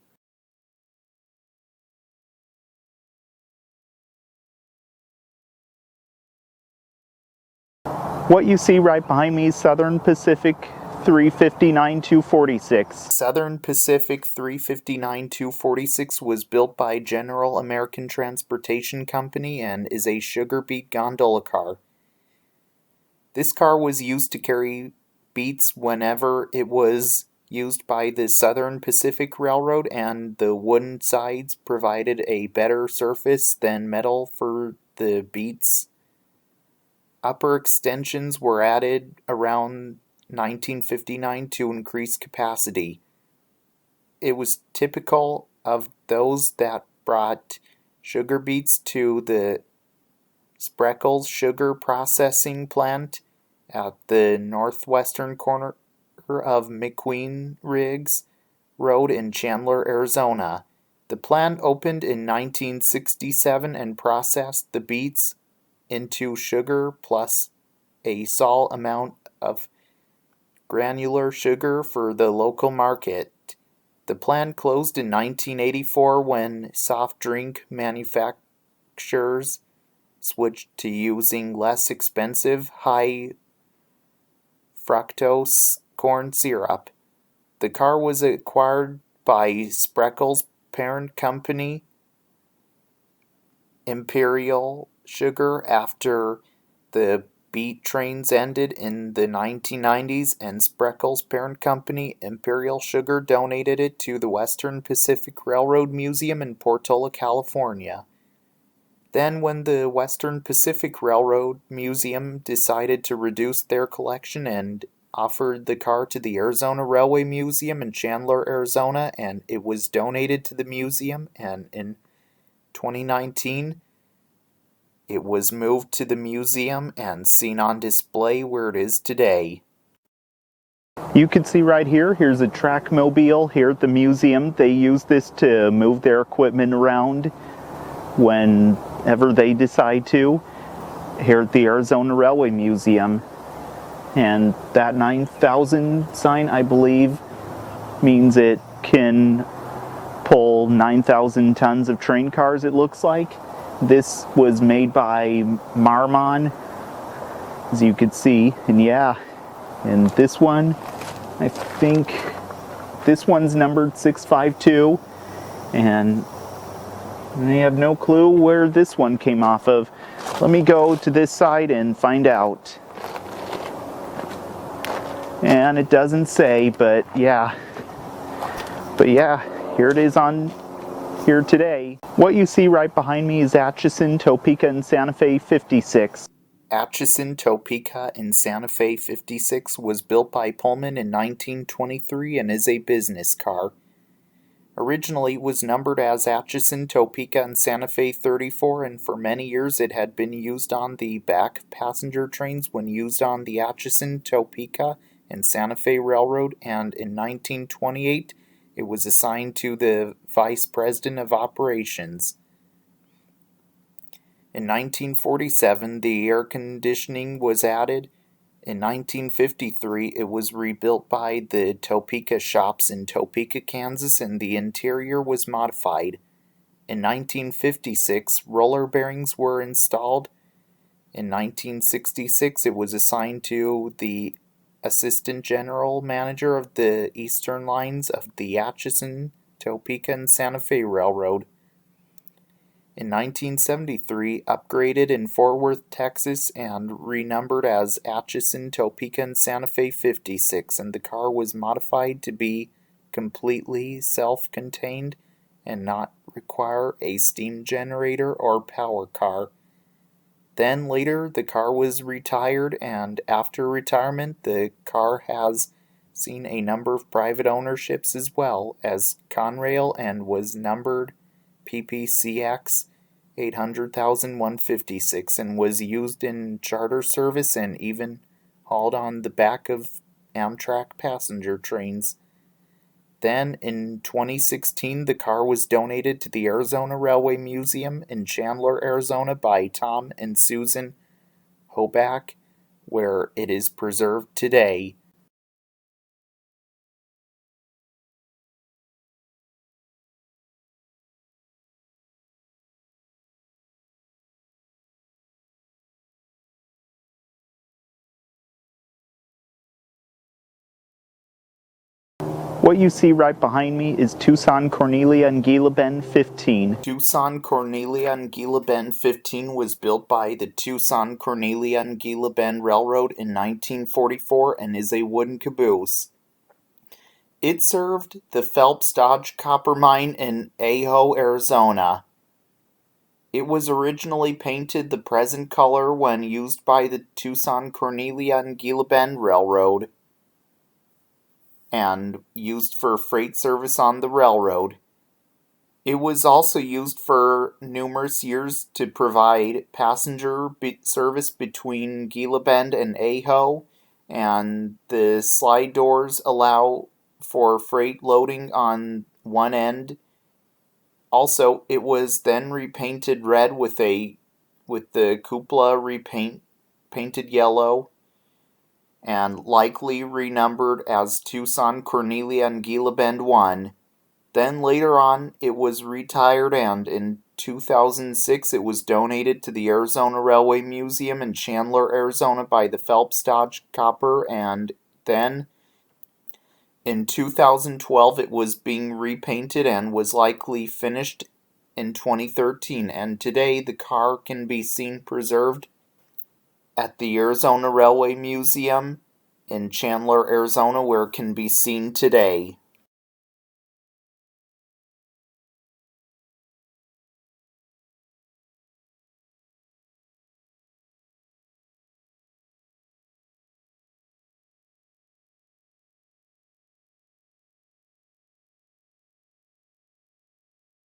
What you see right behind me is Southern Pacific 359-246. Southern Pacific 359-246 was built by General American Transportation Company and is a sugar beet gondola car. This car was used to carry beets whenever it was used by the Southern Pacific Railroad, and the wooden sides provided a better surface than metal for the beets. Upper extensions were added around 1959 to increase capacity. It was typical of those that brought sugar beets to the Spreckels sugar processing plant at the northwestern corner of McQueen Riggs Road in Chandler, Arizona. The plant opened in 1967 and processed the beets into sugar plus a small amount of granular sugar for the local market. The plant closed in 1984 when soft drink manufacturers switched to using less expensive, high fructose corn syrup. The car was acquired by Spreckels' parent company, Imperial Sugar, after the beet trains ended in the 1990s, and Spreckels' parent company, Imperial Sugar, donated it to the Western Pacific Railroad Museum in Portola, California. Then, when the Western Pacific Railroad Museum decided to reduce their collection and offered the car to the Arizona Railway Museum in Chandler, Arizona, and it was donated to the museum, and in 2019, it was moved to the museum and seen on display where it is today. You can see right here, here's a Trackmobile here at the museum. They use this to move their equipment around whenever they decide to, here at the Arizona Railway Museum. And that 9,000 sign, I believe, means it can pull 9,000 tons of train cars, it looks like. This was made by Marmon, as you could see, and yeah, and this one, I think this one's numbered 652, and I have no clue where this one came off of. Let me go to this side and find out. And it doesn't say, but yeah, here it is on here today. What you see right behind me is Atchison, Topeka, and Santa Fe 56. Atchison, Topeka, and Santa Fe 56 was built by Pullman in 1923 and is a business car. Originally, it was numbered as Atchison, Topeka, and Santa Fe 34, and for many years it had been used on the back of passenger trains when used on the Atchison, Topeka, and Santa Fe Railroad, and in 1928 it was assigned to the Vice President of Operations. In 1947, the air conditioning was added. In 1953, it was rebuilt by the Topeka shops in Topeka, Kansas, and the interior was modified. In 1956, roller bearings were installed. In 1966, it was assigned to the Assistant General Manager of the Eastern Lines of the Atchison, Topeka, and Santa Fe Railroad. In 1973, upgraded in Fort Worth, Texas, and renumbered as Atchison, Topeka, and Santa Fe 56, and the car was modified to be completely self-contained and not require a steam generator or power car. Then later the car was retired, and after retirement the car has seen a number of private ownerships as well as Conrail and was numbered PPCX 800,156 and was used in charter service and even hauled on the back of Amtrak passenger trains. Then, in 2016, the car was donated to the Arizona Railway Museum in Chandler, Arizona by Tom and Susan Hoback, where it is preserved today. What you see right behind me is Tucson, Cornelia, and Gila Bend 15. Tucson, Cornelia, and Gila Bend 15 was built by the Tucson, Cornelia, and Gila Bend Railroad in 1944 and is a wooden caboose. It served the Phelps Dodge copper mine in Ajo, Arizona. It was originally painted the present color when used by the Tucson, Cornelia, and Gila Bend Railroad and used for freight service on the railroad. It was also used for numerous years to provide passenger service between Gila Bend and Ajo, and the slide doors allow for freight loading on one end. Also, it was then repainted red with the cupola painted yellow, and likely renumbered as Tucson, Cornelia, and Gila Bend 1. Then later on, it was retired, and in 2006 it was donated to the Arizona Railway Museum in Chandler, Arizona by the Phelps Dodge Copper, and then in 2012 it was being repainted and was likely finished in 2013, and today the car can be seen preserved at the Arizona Railway Museum in Chandler, Arizona, where it can be seen today.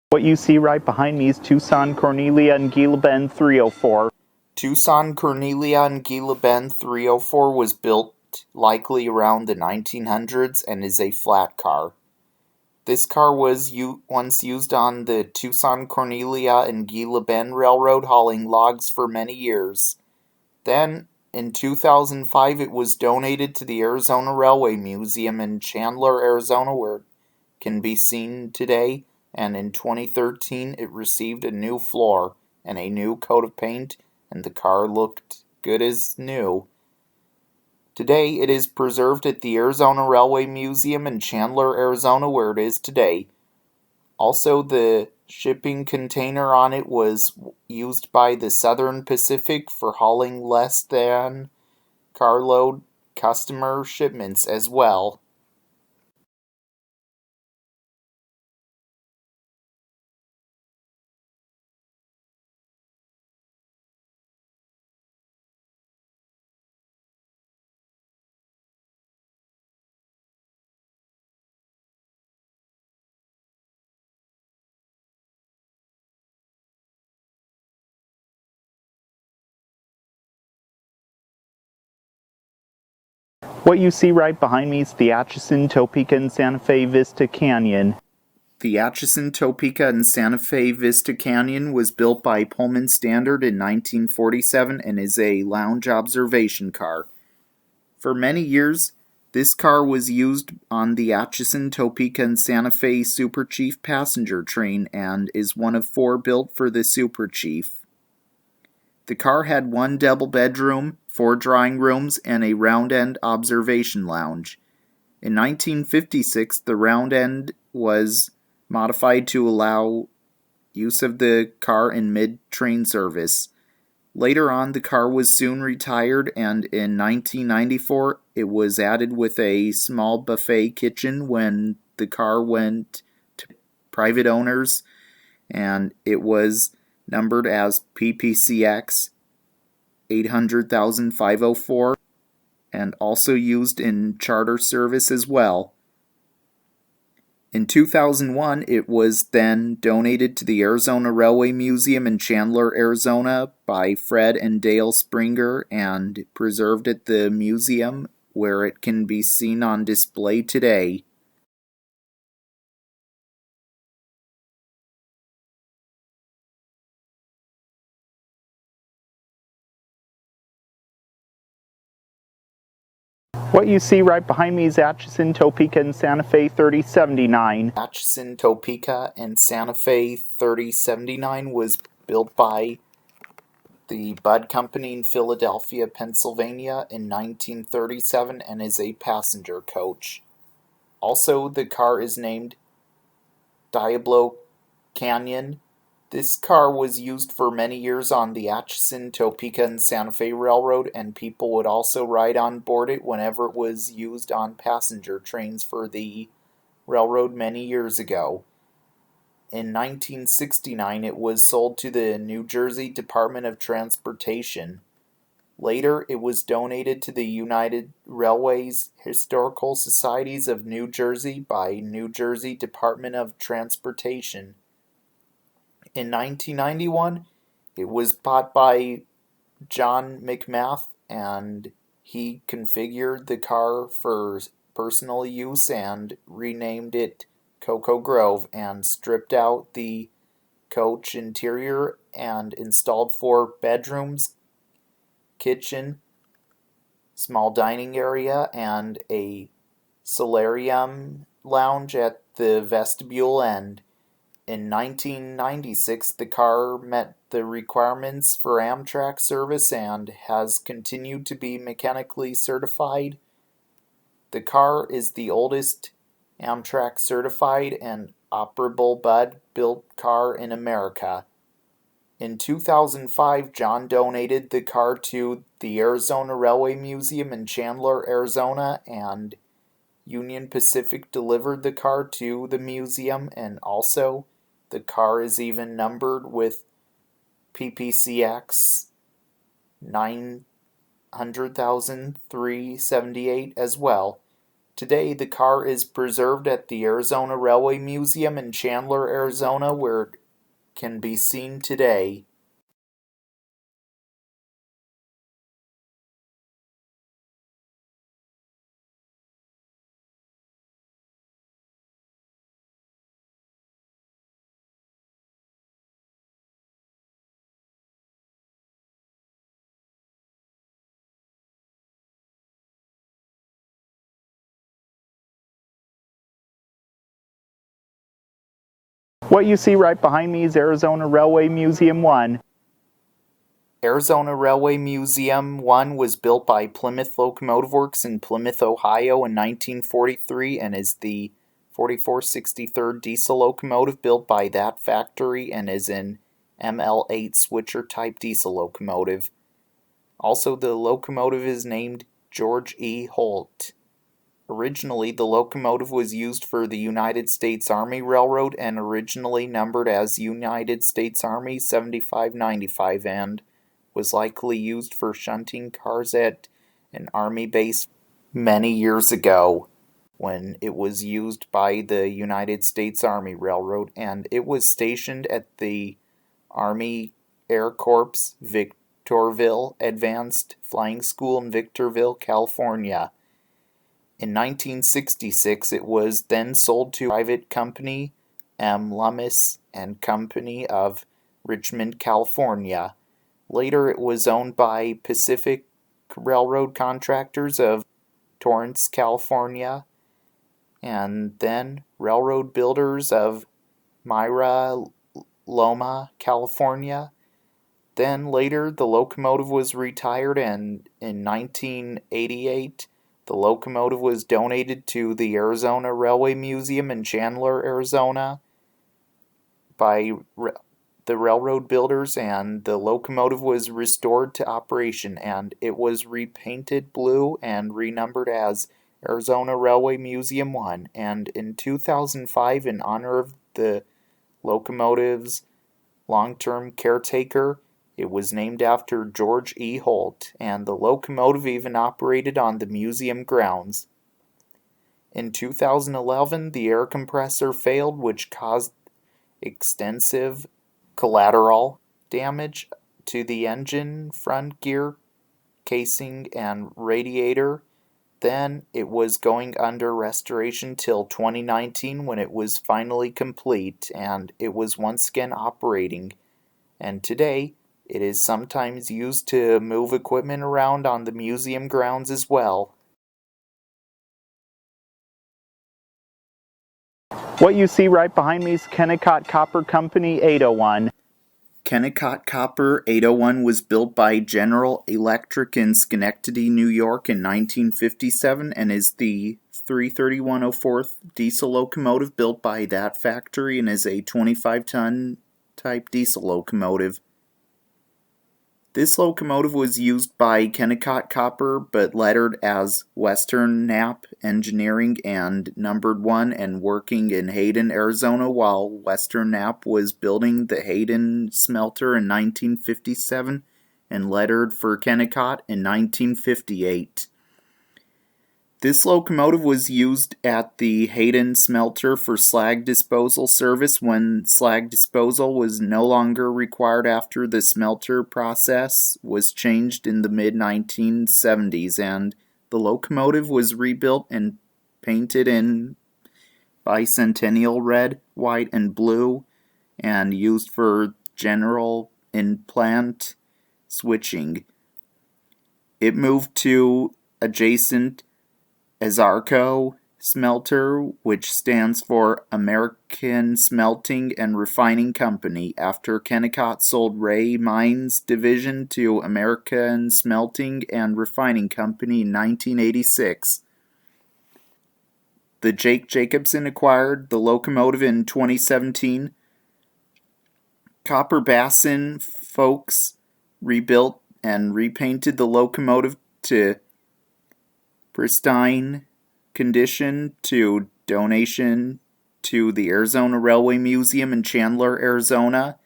What you see right behind me is Tucson, Cornelia, and Gila Bend 304. Tucson, Cornelia, and Gila Bend 304 was built likely around the 1900s and is a flat car. This car was once used on the Tucson, Cornelia, and Gila Bend Railroad, hauling logs for many years. Then, in 2005, it was donated to the Arizona Railway Museum in Chandler, Arizona, where it can be seen today, and in 2013 it received a new floor and a new coat of paint, and the car looked good as new. Today it is preserved at the Arizona Railway Museum in Chandler, Arizona, where it is today. Also, the shipping container on it was used by the Southern Pacific for hauling less than carload customer shipments as well. What you see right behind me is the Atchison, Topeka, and Santa Fe Vista Canyon. The Atchison, Topeka, and Santa Fe Vista Canyon was built by Pullman Standard in 1947 and is a lounge observation car. For many years, this car was used on the Atchison, Topeka, and Santa Fe Super Chief passenger train and is one of 4 built for the Super Chief. The car had 1 double bedroom, 4 drawing rooms, and a round-end observation lounge. In 1956, the round end was modified to allow use of the car in mid-train service. Later on, the car was soon retired, and in 1994, it was added with a small buffet kitchen when the car went to private owners, and it was numbered as PPCX 800,504, and also used in charter service as well. In 2001, it was then donated to the Arizona Railway Museum in Chandler, Arizona by Fred and Dale Springer and preserved at the museum, where it can be seen on display today. What you see right behind me is Atchison, Topeka, and Santa Fe 3079. Atchison, Topeka, and Santa Fe 3079 was built by the Budd Company in Philadelphia, Pennsylvania in 1937 and is a passenger coach. Also, the car is named Diablo Canyon. This car was used for many years on the Atchison, Topeka, and Santa Fe Railroad, and people would also ride on board it whenever it was used on passenger trains for the railroad many years ago. In 1969, it was sold to the New Jersey Department of Transportation. Later, it was donated to the United Railways Historical Societies of New Jersey by New Jersey Department of Transportation. In 1991, it was bought by John McMath, and he configured the car for personal use and renamed it Cocoa Grove and stripped out the coach interior and installed 4 bedrooms, kitchen, small dining area, and a solarium lounge at the vestibule end. In 1996, the car met the requirements for Amtrak service and has continued to be mechanically certified. The car is the oldest Amtrak certified and operable Budd built car in America. In 2005, John donated the car to the Arizona Railway Museum in Chandler, Arizona, and Union Pacific delivered the car to the museum, and also the car is even numbered with PPCX 900,378 as well. Today, the car is preserved at the Arizona Railway Museum in Chandler, Arizona, where it can be seen today. What you see right behind me is Arizona Railway Museum 1. Arizona Railway Museum 1 was built by Plymouth Locomotive Works in Plymouth, Ohio in 1943 and is the 4463rd diesel locomotive built by that factory and is an ML8 switcher type diesel locomotive. Also, the locomotive is named George E. Holt. Originally, the locomotive was used for the United States Army Railroad and originally numbered as United States Army 7595 and was likely used for shunting cars at an Army base many years ago when it was used by the United States Army Railroad, and it was stationed at the Army Air Corps Victorville Advanced Flying School in Victorville, California. In 1966, it was then sold to private company M. Lummis and Company of Richmond, California. Later, it was owned by Pacific Railroad Contractors of Torrance, California, and then Railroad Builders of Myra, Loma, California. Then later, the locomotive was retired, and in 1988, the locomotive was donated to the Arizona Railway Museum in Chandler, Arizona by the railroad builders, and the locomotive was restored to operation, and it was repainted blue and renumbered as Arizona Railway Museum 1. And in 2005, in honor of the locomotive's long-term caretaker, It was named after George E. Holt, and the locomotive even operated on the museum grounds. In 2011, the air compressor failed, which caused extensive collateral damage to the engine, front gear, casing, and radiator. Then it was going under restoration till 2019 when it was finally complete and it was once again operating. And today, it is sometimes used to move equipment around on the museum grounds as well. What you see right behind me is Kennecott Copper Company 801. Kennecott Copper 801 was built by General Electric in Schenectady, New York in 1957 and is the 33104th diesel locomotive built by that factory and is a 25-ton type diesel locomotive. This locomotive was used by Kennecott Copper but lettered as Western Knapp Engineering and numbered 1 and working in Hayden, Arizona while Western Knapp was building the Hayden smelter in 1957 and lettered for Kennecott in 1958. This locomotive was used at the Hayden smelter for slag disposal service when slag disposal was no longer required after the smelter process was changed in the mid-1970s, and the locomotive was rebuilt and painted in bicentennial red, white, and blue, and used for general in-plant switching. It moved to adjacent AZARCO smelter, which stands for American Smelting and Refining Company, after Kennecott sold Ray Mines Division to American Smelting and Refining Company in 1986. The Jake Jacobson acquired the locomotive in 2017. Copper Basin folks rebuilt and repainted the locomotive to pristine condition to donation to the Arizona Railway Museum in Chandler, Arizona.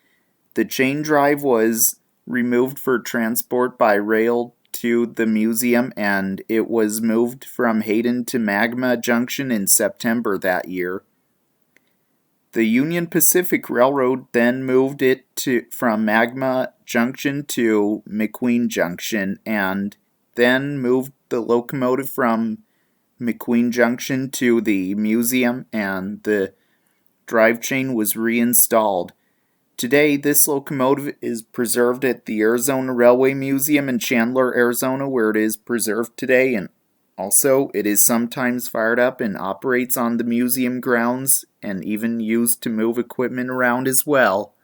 The chain drive was removed for transport by rail to the museum, and it was moved from Hayden to Magma Junction in September that year. The Union Pacific Railroad then moved it from Magma Junction to McQueen Junction, and then moved the locomotive from McQueen Junction to the museum, and the drive chain was reinstalled. Today, this locomotive is preserved at the Arizona Railway Museum in Chandler, Arizona, where it is preserved today, and also it is sometimes fired up and operates on the museum grounds and even used to move equipment around as well.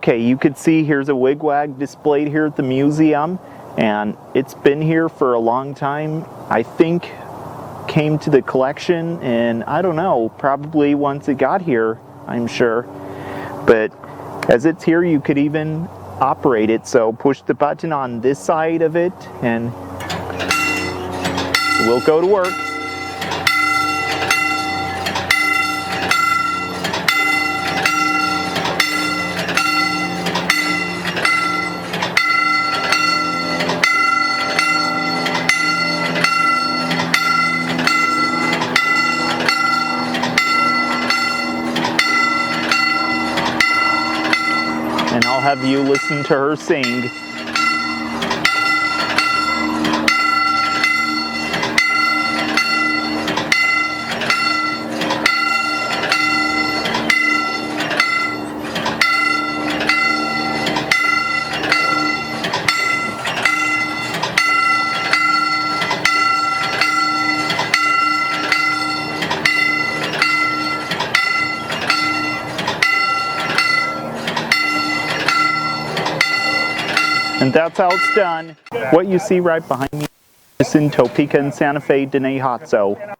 Okay, you can see here's a Wig Wag displayed here at the museum, and it's been here for a long time. I think came to the collection, and I don't know, probably once it got here, I'm sure. But as it's here, you could even operate it. So push the button on this side of it, and we'll go to work. And I'll have you listen to her sing. And that's how it's done. What you see right behind me is in Topeka and Santa Fe, Denehotso.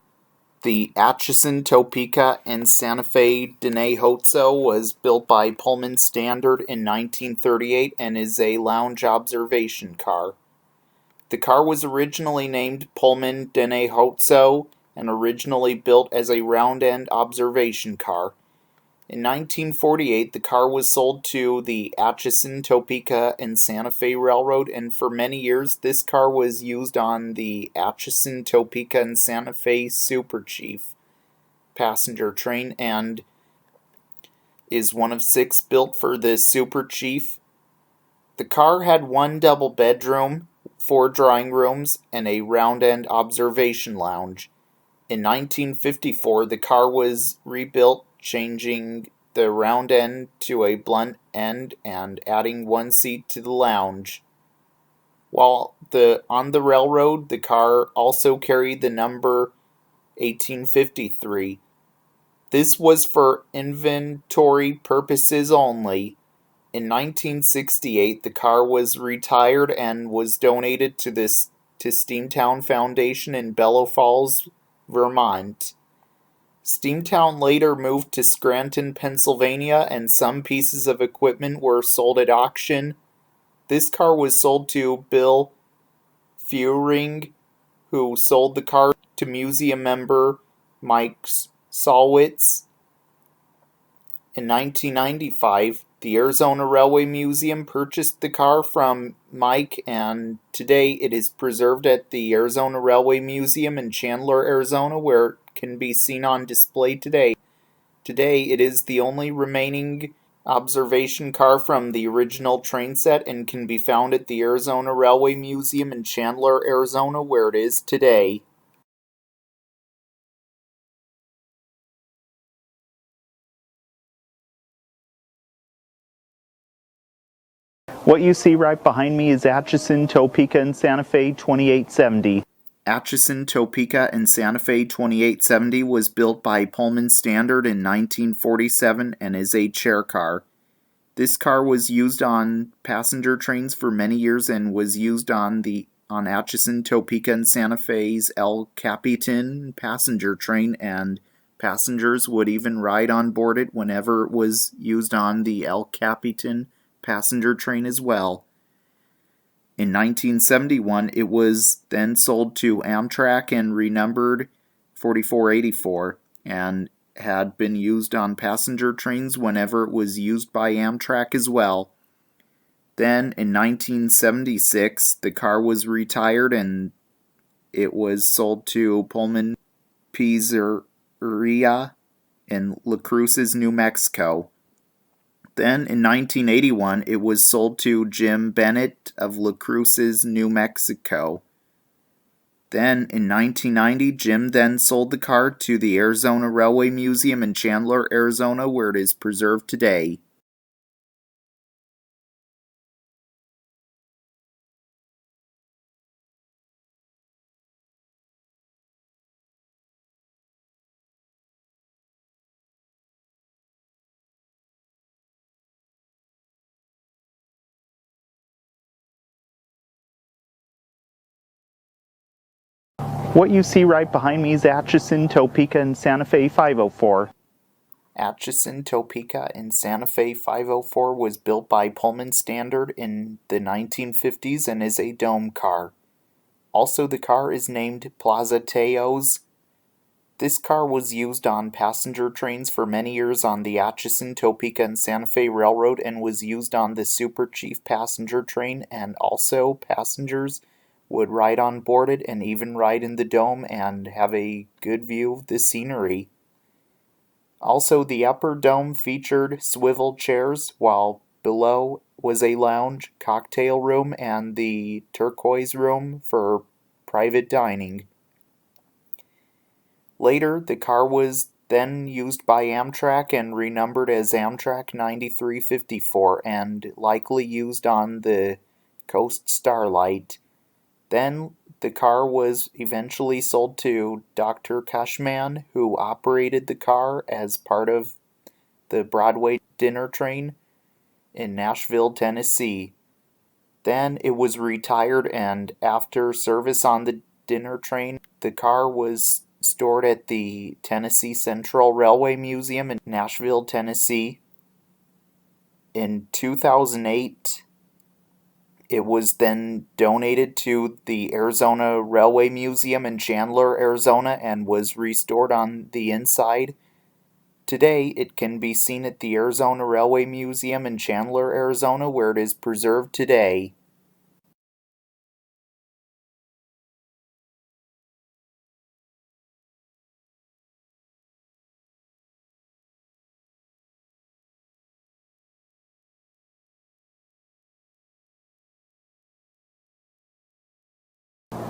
The Atchison, Topeka, and Santa Fe Denehotso was built by Pullman Standard in 1938 and is a lounge observation car. The car was originally named Pullman Denehotso and originally built as a round-end observation car. In 1948, the car was sold to the Atchison, Topeka, and Santa Fe Railroad, and for many years this car was used on the Atchison, Topeka, and Santa Fe Super Chief passenger train and is one of 6 built for the Super Chief. The car had 1 double bedroom, 4 drawing rooms, and a round-end observation lounge. In 1954, the car was rebuilt, changing the round end to a blunt end and adding 1 seat to the lounge. While on the railroad, the car also carried the number 1853. This was for inventory purposes only. In 1968, the car was retired and was donated to Steamtown Foundation in Bellow Falls, Vermont. Steamtown later moved to Scranton, Pennsylvania, and some pieces of equipment were sold at auction. This car was sold to Bill Feuring, who sold the car to museum member Mike Solwitz. In 1995, the Arizona Railway Museum purchased the car from Mike, and today it is preserved at the Arizona Railway Museum in Chandler, Arizona, where it can be seen on display today. Today, it is the only remaining observation car from the original train set and can be found at the Arizona Railway Museum in Chandler, Arizona, where it is today. What you see right behind me is Atchison, Topeka, and Santa Fe 2870. Atchison, Topeka, and Santa Fe 2870 was built by Pullman Standard in 1947 and is a chair car. This car was used on passenger trains for many years and was used on Atchison, Topeka, and Santa Fe's El Capitan passenger train, and passengers would even ride on board it whenever it was used on the El Capitan passenger train as well. In 1971, it was then sold to Amtrak and renumbered 4484 and had been used on passenger trains whenever it was used by Amtrak as well. Then, in 1976, the car was retired and it was sold to Pullman Pizzeria in La Cruces, New Mexico. Then, in 1981, it was sold to Jim Bennett of La Cruces, New Mexico. Then, in 1990, Jim then sold the car to the Arizona Railway Museum in Chandler, Arizona, where it is preserved today. What you see right behind me is Atchison, Topeka, and Santa Fe 504. Atchison, Topeka, and Santa Fe 504 was built by Pullman Standard in the 1950s and is a dome car. Also, the car is named Plaza Teos. This car was used on passenger trains for many years on the Atchison, Topeka, and Santa Fe Railroad and was used on the Super Chief passenger train, and also passengers would ride on board it and even ride in the dome and have a good view of the scenery. Also, the upper dome featured swivel chairs, while below was a lounge, cocktail room, and the turquoise room for private dining. Later, the car was then used by Amtrak and renumbered as Amtrak 9354 and likely used on the Coast Starlight. Then the car was eventually sold to Dr. Cushman, who operated the car as part of the Broadway dinner train in Nashville, Tennessee. Then it was retired, and after service on the dinner train, the car was stored at the Tennessee Central Railway Museum in Nashville, Tennessee. In 2008, it was then donated to the Arizona Railway Museum in Chandler, Arizona, and was restored on the inside. Today, it can be seen at the Arizona Railway Museum in Chandler, Arizona, where it is preserved today.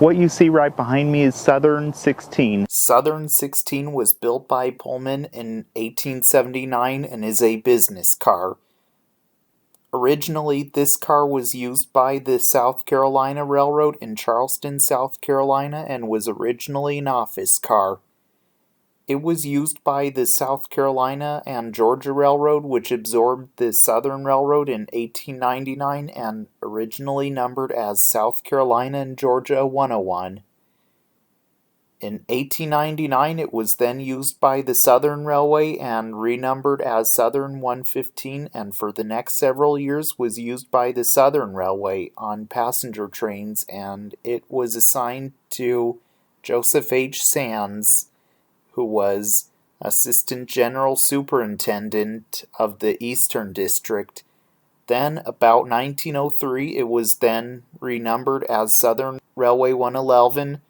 What you see right behind me is Southern 16. Southern 16 was built by Pullman in 1879 and is a business car. Originally, this car was used by the South Carolina Railroad in Charleston, South Carolina, and was originally an office car. It was used by the South Carolina and Georgia Railroad, which absorbed the Southern Railroad in 1899 and originally numbered as South Carolina and Georgia 101. In 1899, it was then used by the Southern Railway and renumbered as Southern 115, and for the next several years was used by the Southern Railway on passenger trains, and it was assigned to Joseph H. Sands, who was Assistant General Superintendent of the Eastern District. Then, about 1903, it was then renumbered as Southern Railway 111,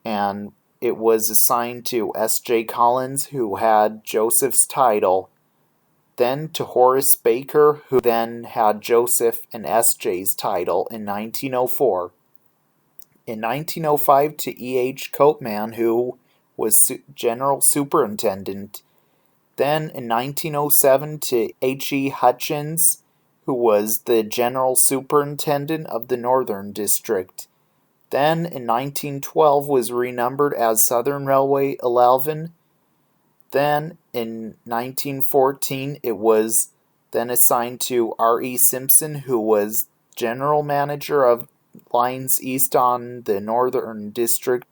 and it was assigned to S.J. Collins, who had Joseph's title, then to Horace Baker, who then had Joseph and S.J.'s title in 1904. In 1905 to E.H. Copeman, who was General Superintendent. Then in 1907 to H.E. Hutchins, who was the General Superintendent of the Northern District. Then in 1912 was renumbered as Southern Railway 11. Then in 1914 it was then assigned to R.E. Simpson, who was General Manager of lines east on the Northern District.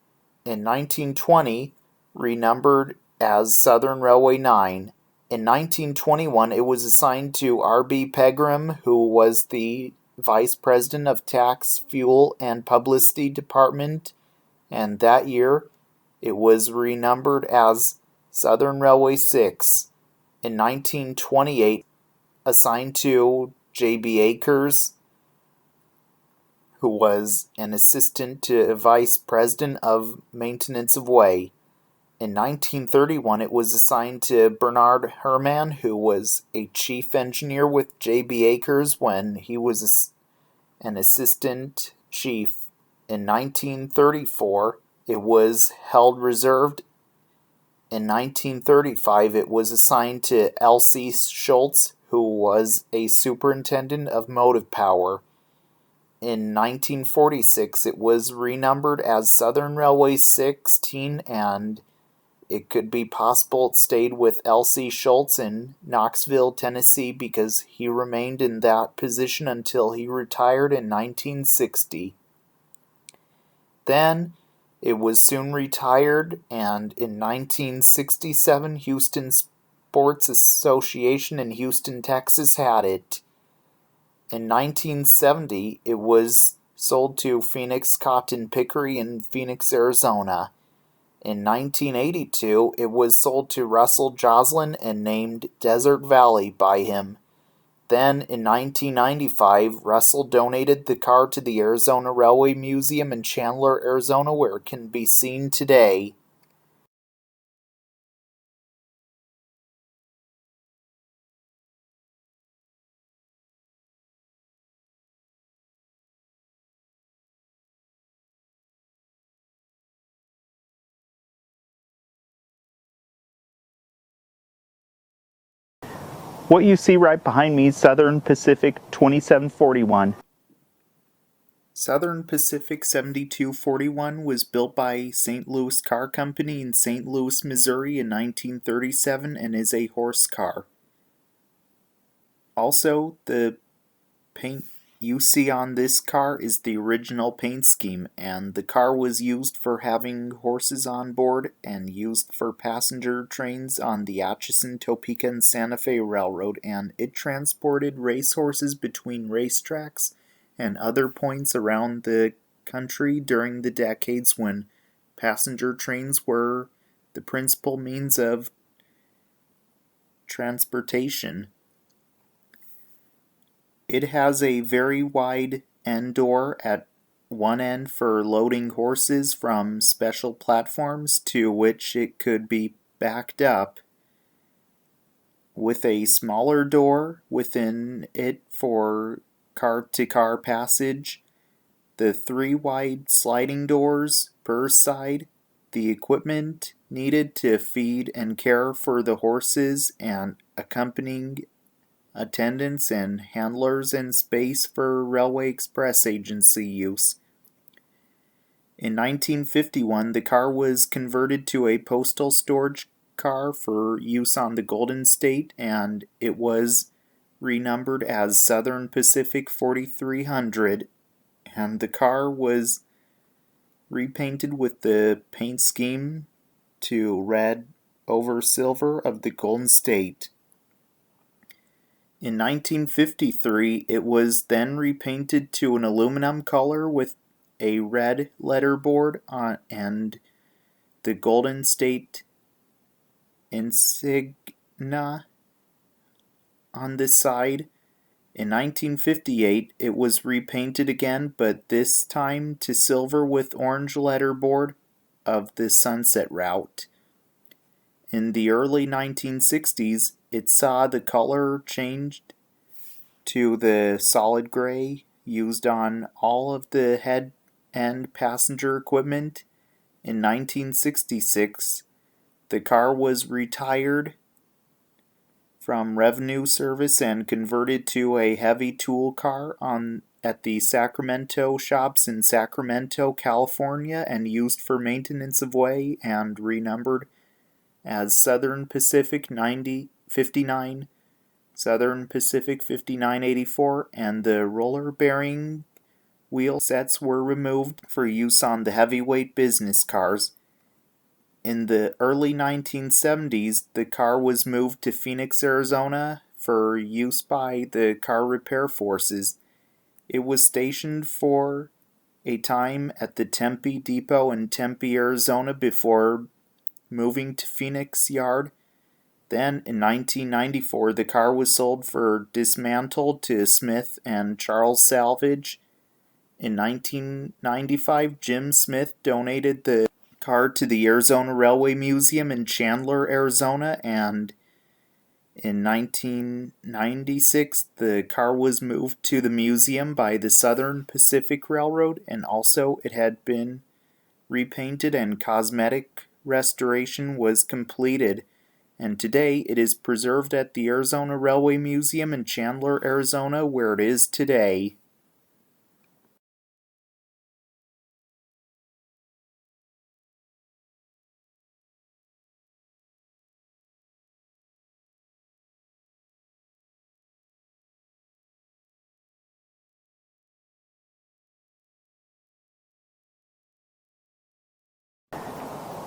In 1920 renumbered as Southern Railway 9. In 1921 it was assigned to R.B. Pegram, who was the Vice President of Tax, Fuel, and Publicity Department, and that year it was renumbered as Southern Railway 6. In 1928, assigned to J.B. Akers, who was an assistant to Vice President of Maintenance of Way. In 1931, it was assigned to Bernard Herrmann, who was a chief engineer with J.B. Akers when he was an assistant chief. In 1934, it was held reserved. In 1935, it was assigned to L.C. Schultz, who was a superintendent of motive power. In 1946, it was renumbered as Southern Railway 16, and it could be possible it stayed with L.C. Schultz in Knoxville, Tennessee, because he remained in that position until he retired in 1960. Then it was soon retired, and in 1967, Houston Sports Association in Houston, Texas had it. In 1970, it was sold to Phoenix Cotton Pickery in Phoenix, Arizona. In 1982, it was sold to Russell Joslin and named Desert Valley by him. Then, in 1995, Russell donated the car to the Arizona Railway Museum in Chandler, Arizona, where it can be seen today. What you see right behind me is Southern Pacific 2741. Southern Pacific 7241 was built by St. Louis Car Company in St. Louis, Missouri in 1937 and is a horse car. Also, the paint you see on this car is the original paint scheme, and the car was used for having horses on board and used for passenger trains on the Atchison, Topeka, and Santa Fe Railroad, and it transported racehorses between racetracks and other points around the country during the decades when passenger trains were the principal means of transportation. It has a very wide end door at one end for loading horses from special platforms to which it could be backed up, with a smaller door within it for car-to-car passage, the 3 wide sliding doors per side, the equipment needed to feed and care for the horses, and accompanying attendants and handlers, and space for Railway Express agency use. In 1951, the car was converted to a postal storage car for use on the Golden State, and it was renumbered as Southern Pacific 4300, and the car was repainted with the paint scheme to red over silver of the Golden State. In 1953, it was then repainted to an aluminum color with a red letterboard on and the Golden State insignia on the side. In 1958, it was repainted again, but this time to silver with orange letterboard of the Sunset Route. In the early 1960s, it saw the color changed to the solid gray used on all of the head-end passenger equipment. In 1966, the car was retired from revenue service and converted to a heavy tool car at the Sacramento shops in Sacramento, California, and used for maintenance of way, and renumbered as Southern Pacific 59, Southern Pacific 5984, and the roller bearing wheel sets were removed for use on the heavyweight business cars. In the early 1970s, the car was moved to Phoenix, Arizona for use by the car repair forces. It was stationed for a time at the Tempe Depot in Tempe, Arizona before moving to Phoenix Yard. Then, in 1994, the car was sold for dismantled to Smith and Charles Salvage. In 1995, Jim Smith donated the car to the Arizona Railway Museum in Chandler, Arizona, and in 1996, the car was moved to the museum by the Southern Pacific Railroad, and also it had been repainted and cosmetic restoration was completed, and today it is preserved at the Arizona Railway Museum in Chandler, Arizona, where it is today.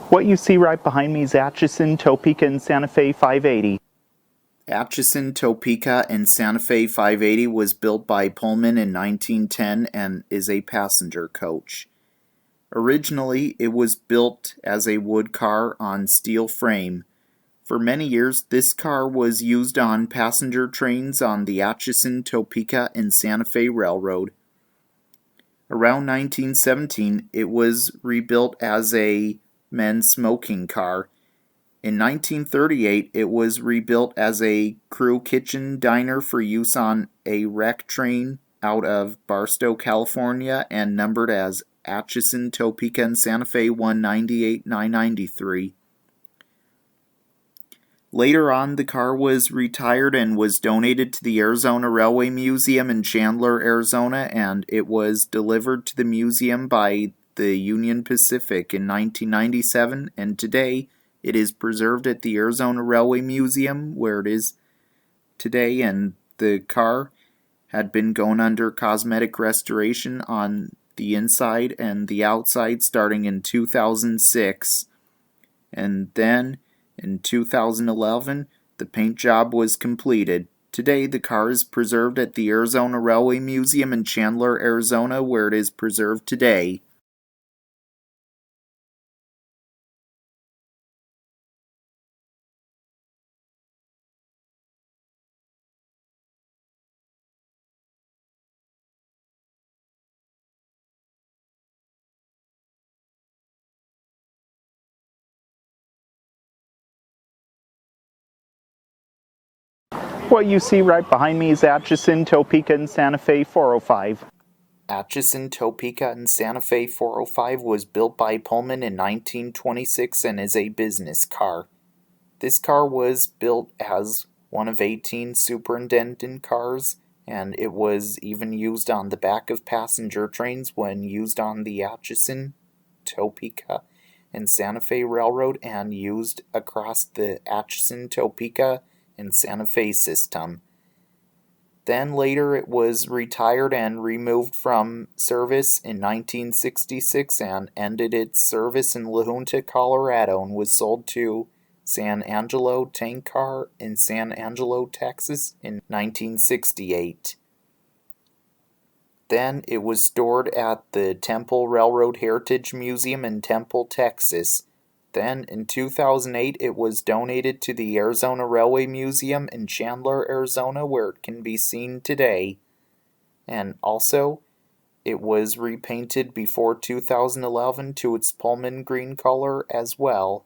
What you see right behind me is Atchison, Topeka, and Santa Fe 580. Atchison, Topeka, and Santa Fe 580 was built by Pullman in 1910 and is a passenger coach. Originally, it was built as a wood car on steel frame. For many years, this car was used on passenger trains on the Atchison, Topeka, and Santa Fe Railroad. Around 1917, it was rebuilt as a men's smoking car. In 1938, it was rebuilt as a crew kitchen diner for use on a wreck train out of Barstow, California, and numbered as Atchison, Topeka, and Santa Fe 198-993. Later on, the car was retired and was donated to the Arizona Railway Museum in Chandler, Arizona, and it was delivered to the museum by the Union Pacific in 1997, and today it is preserved at the Arizona Railway Museum where it is today, and the car had been going under cosmetic restoration on the inside and the outside starting in 2006, and then in 2011, the paint job was completed. Today, the car is preserved at the Arizona Railway Museum in Chandler, Arizona, where it is preserved today. What you see right behind me is Atchison, Topeka, and Santa Fe 405. Atchison, Topeka, and Santa Fe 405 was built by Pullman in 1926 and is a business car. This car was built as one of 18 superintendent cars, and it was even used on the back of passenger trains when used on the Atchison, Topeka, and Santa Fe Railroad and used across the Atchison, Topeka, and Santa Fe system. Then later it was retired and removed from service in 1966 and ended its service in La Junta, Colorado, and was sold to San Angelo Tank Car in San Angelo, Texas in 1968. Then it was stored at the Temple Railroad Heritage Museum in Temple, Texas. Then in 2008 it was donated to the Arizona Railway Museum in Chandler, Arizona, where it can be seen today. And also, it was repainted before 2011 to its Pullman green color as well.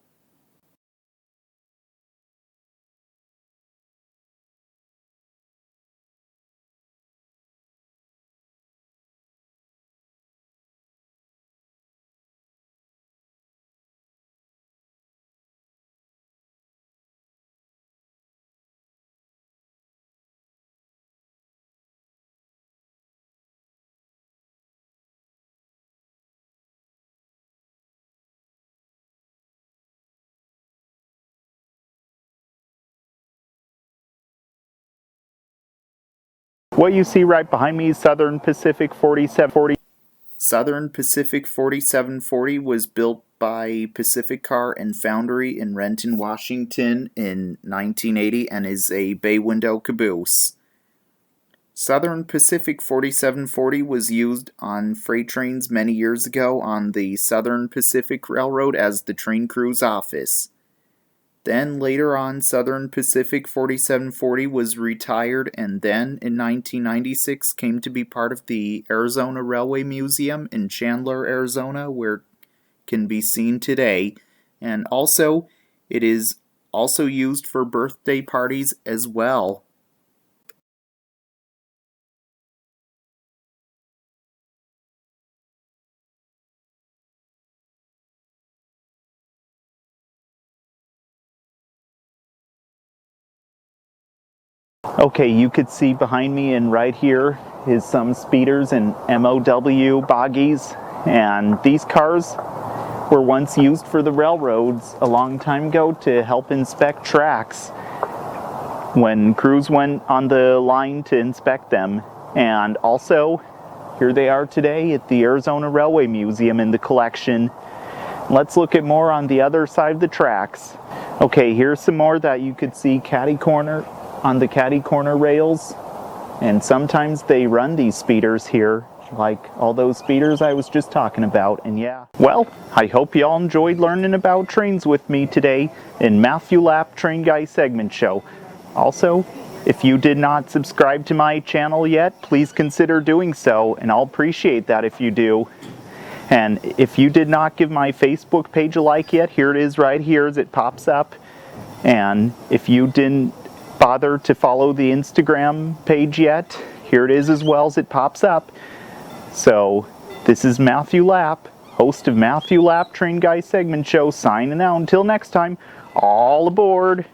What you see right behind me is Southern Pacific 4740. Southern Pacific 4740 was built by Pacific Car and Foundry in Renton, Washington in 1980 and is a bay window caboose. Southern Pacific 4740 was used on freight trains many years ago on the Southern Pacific Railroad as the train crew's office. Then later on, Southern Pacific 4740 was retired and then in 1996 came to be part of the Arizona Railway Museum in Chandler, Arizona, where it can be seen today. And also, it is also used for birthday parties as well. Okay, you could see behind me and right here is some speeders and MOW boggies, and these cars were once used for the railroads a long time ago to help inspect tracks when crews went on the line to inspect them. And also, here they are today at the Arizona Railway Museum in the collection. Let's look at more on the other side of the tracks. Okay, here's some more that you could see on the caddy corner rails, and sometimes they run these speeders here, like all those speeders I was just talking about. And yeah, well, I hope you all enjoyed learning about trains with me today in Matthew Lapp Train Guy segment show. Also, if you did not subscribe to my channel yet, please consider doing so, and I'll appreciate that if you do. And if you did not give my Facebook page a like yet, here it is right here as it pops up. And if you didn't bother to follow the Instagram page yet, here it is as well as it pops up. So this is Matthew Lapp, host of Matthew Lapp Train Guy segment show, signing out. Until next time, all aboard.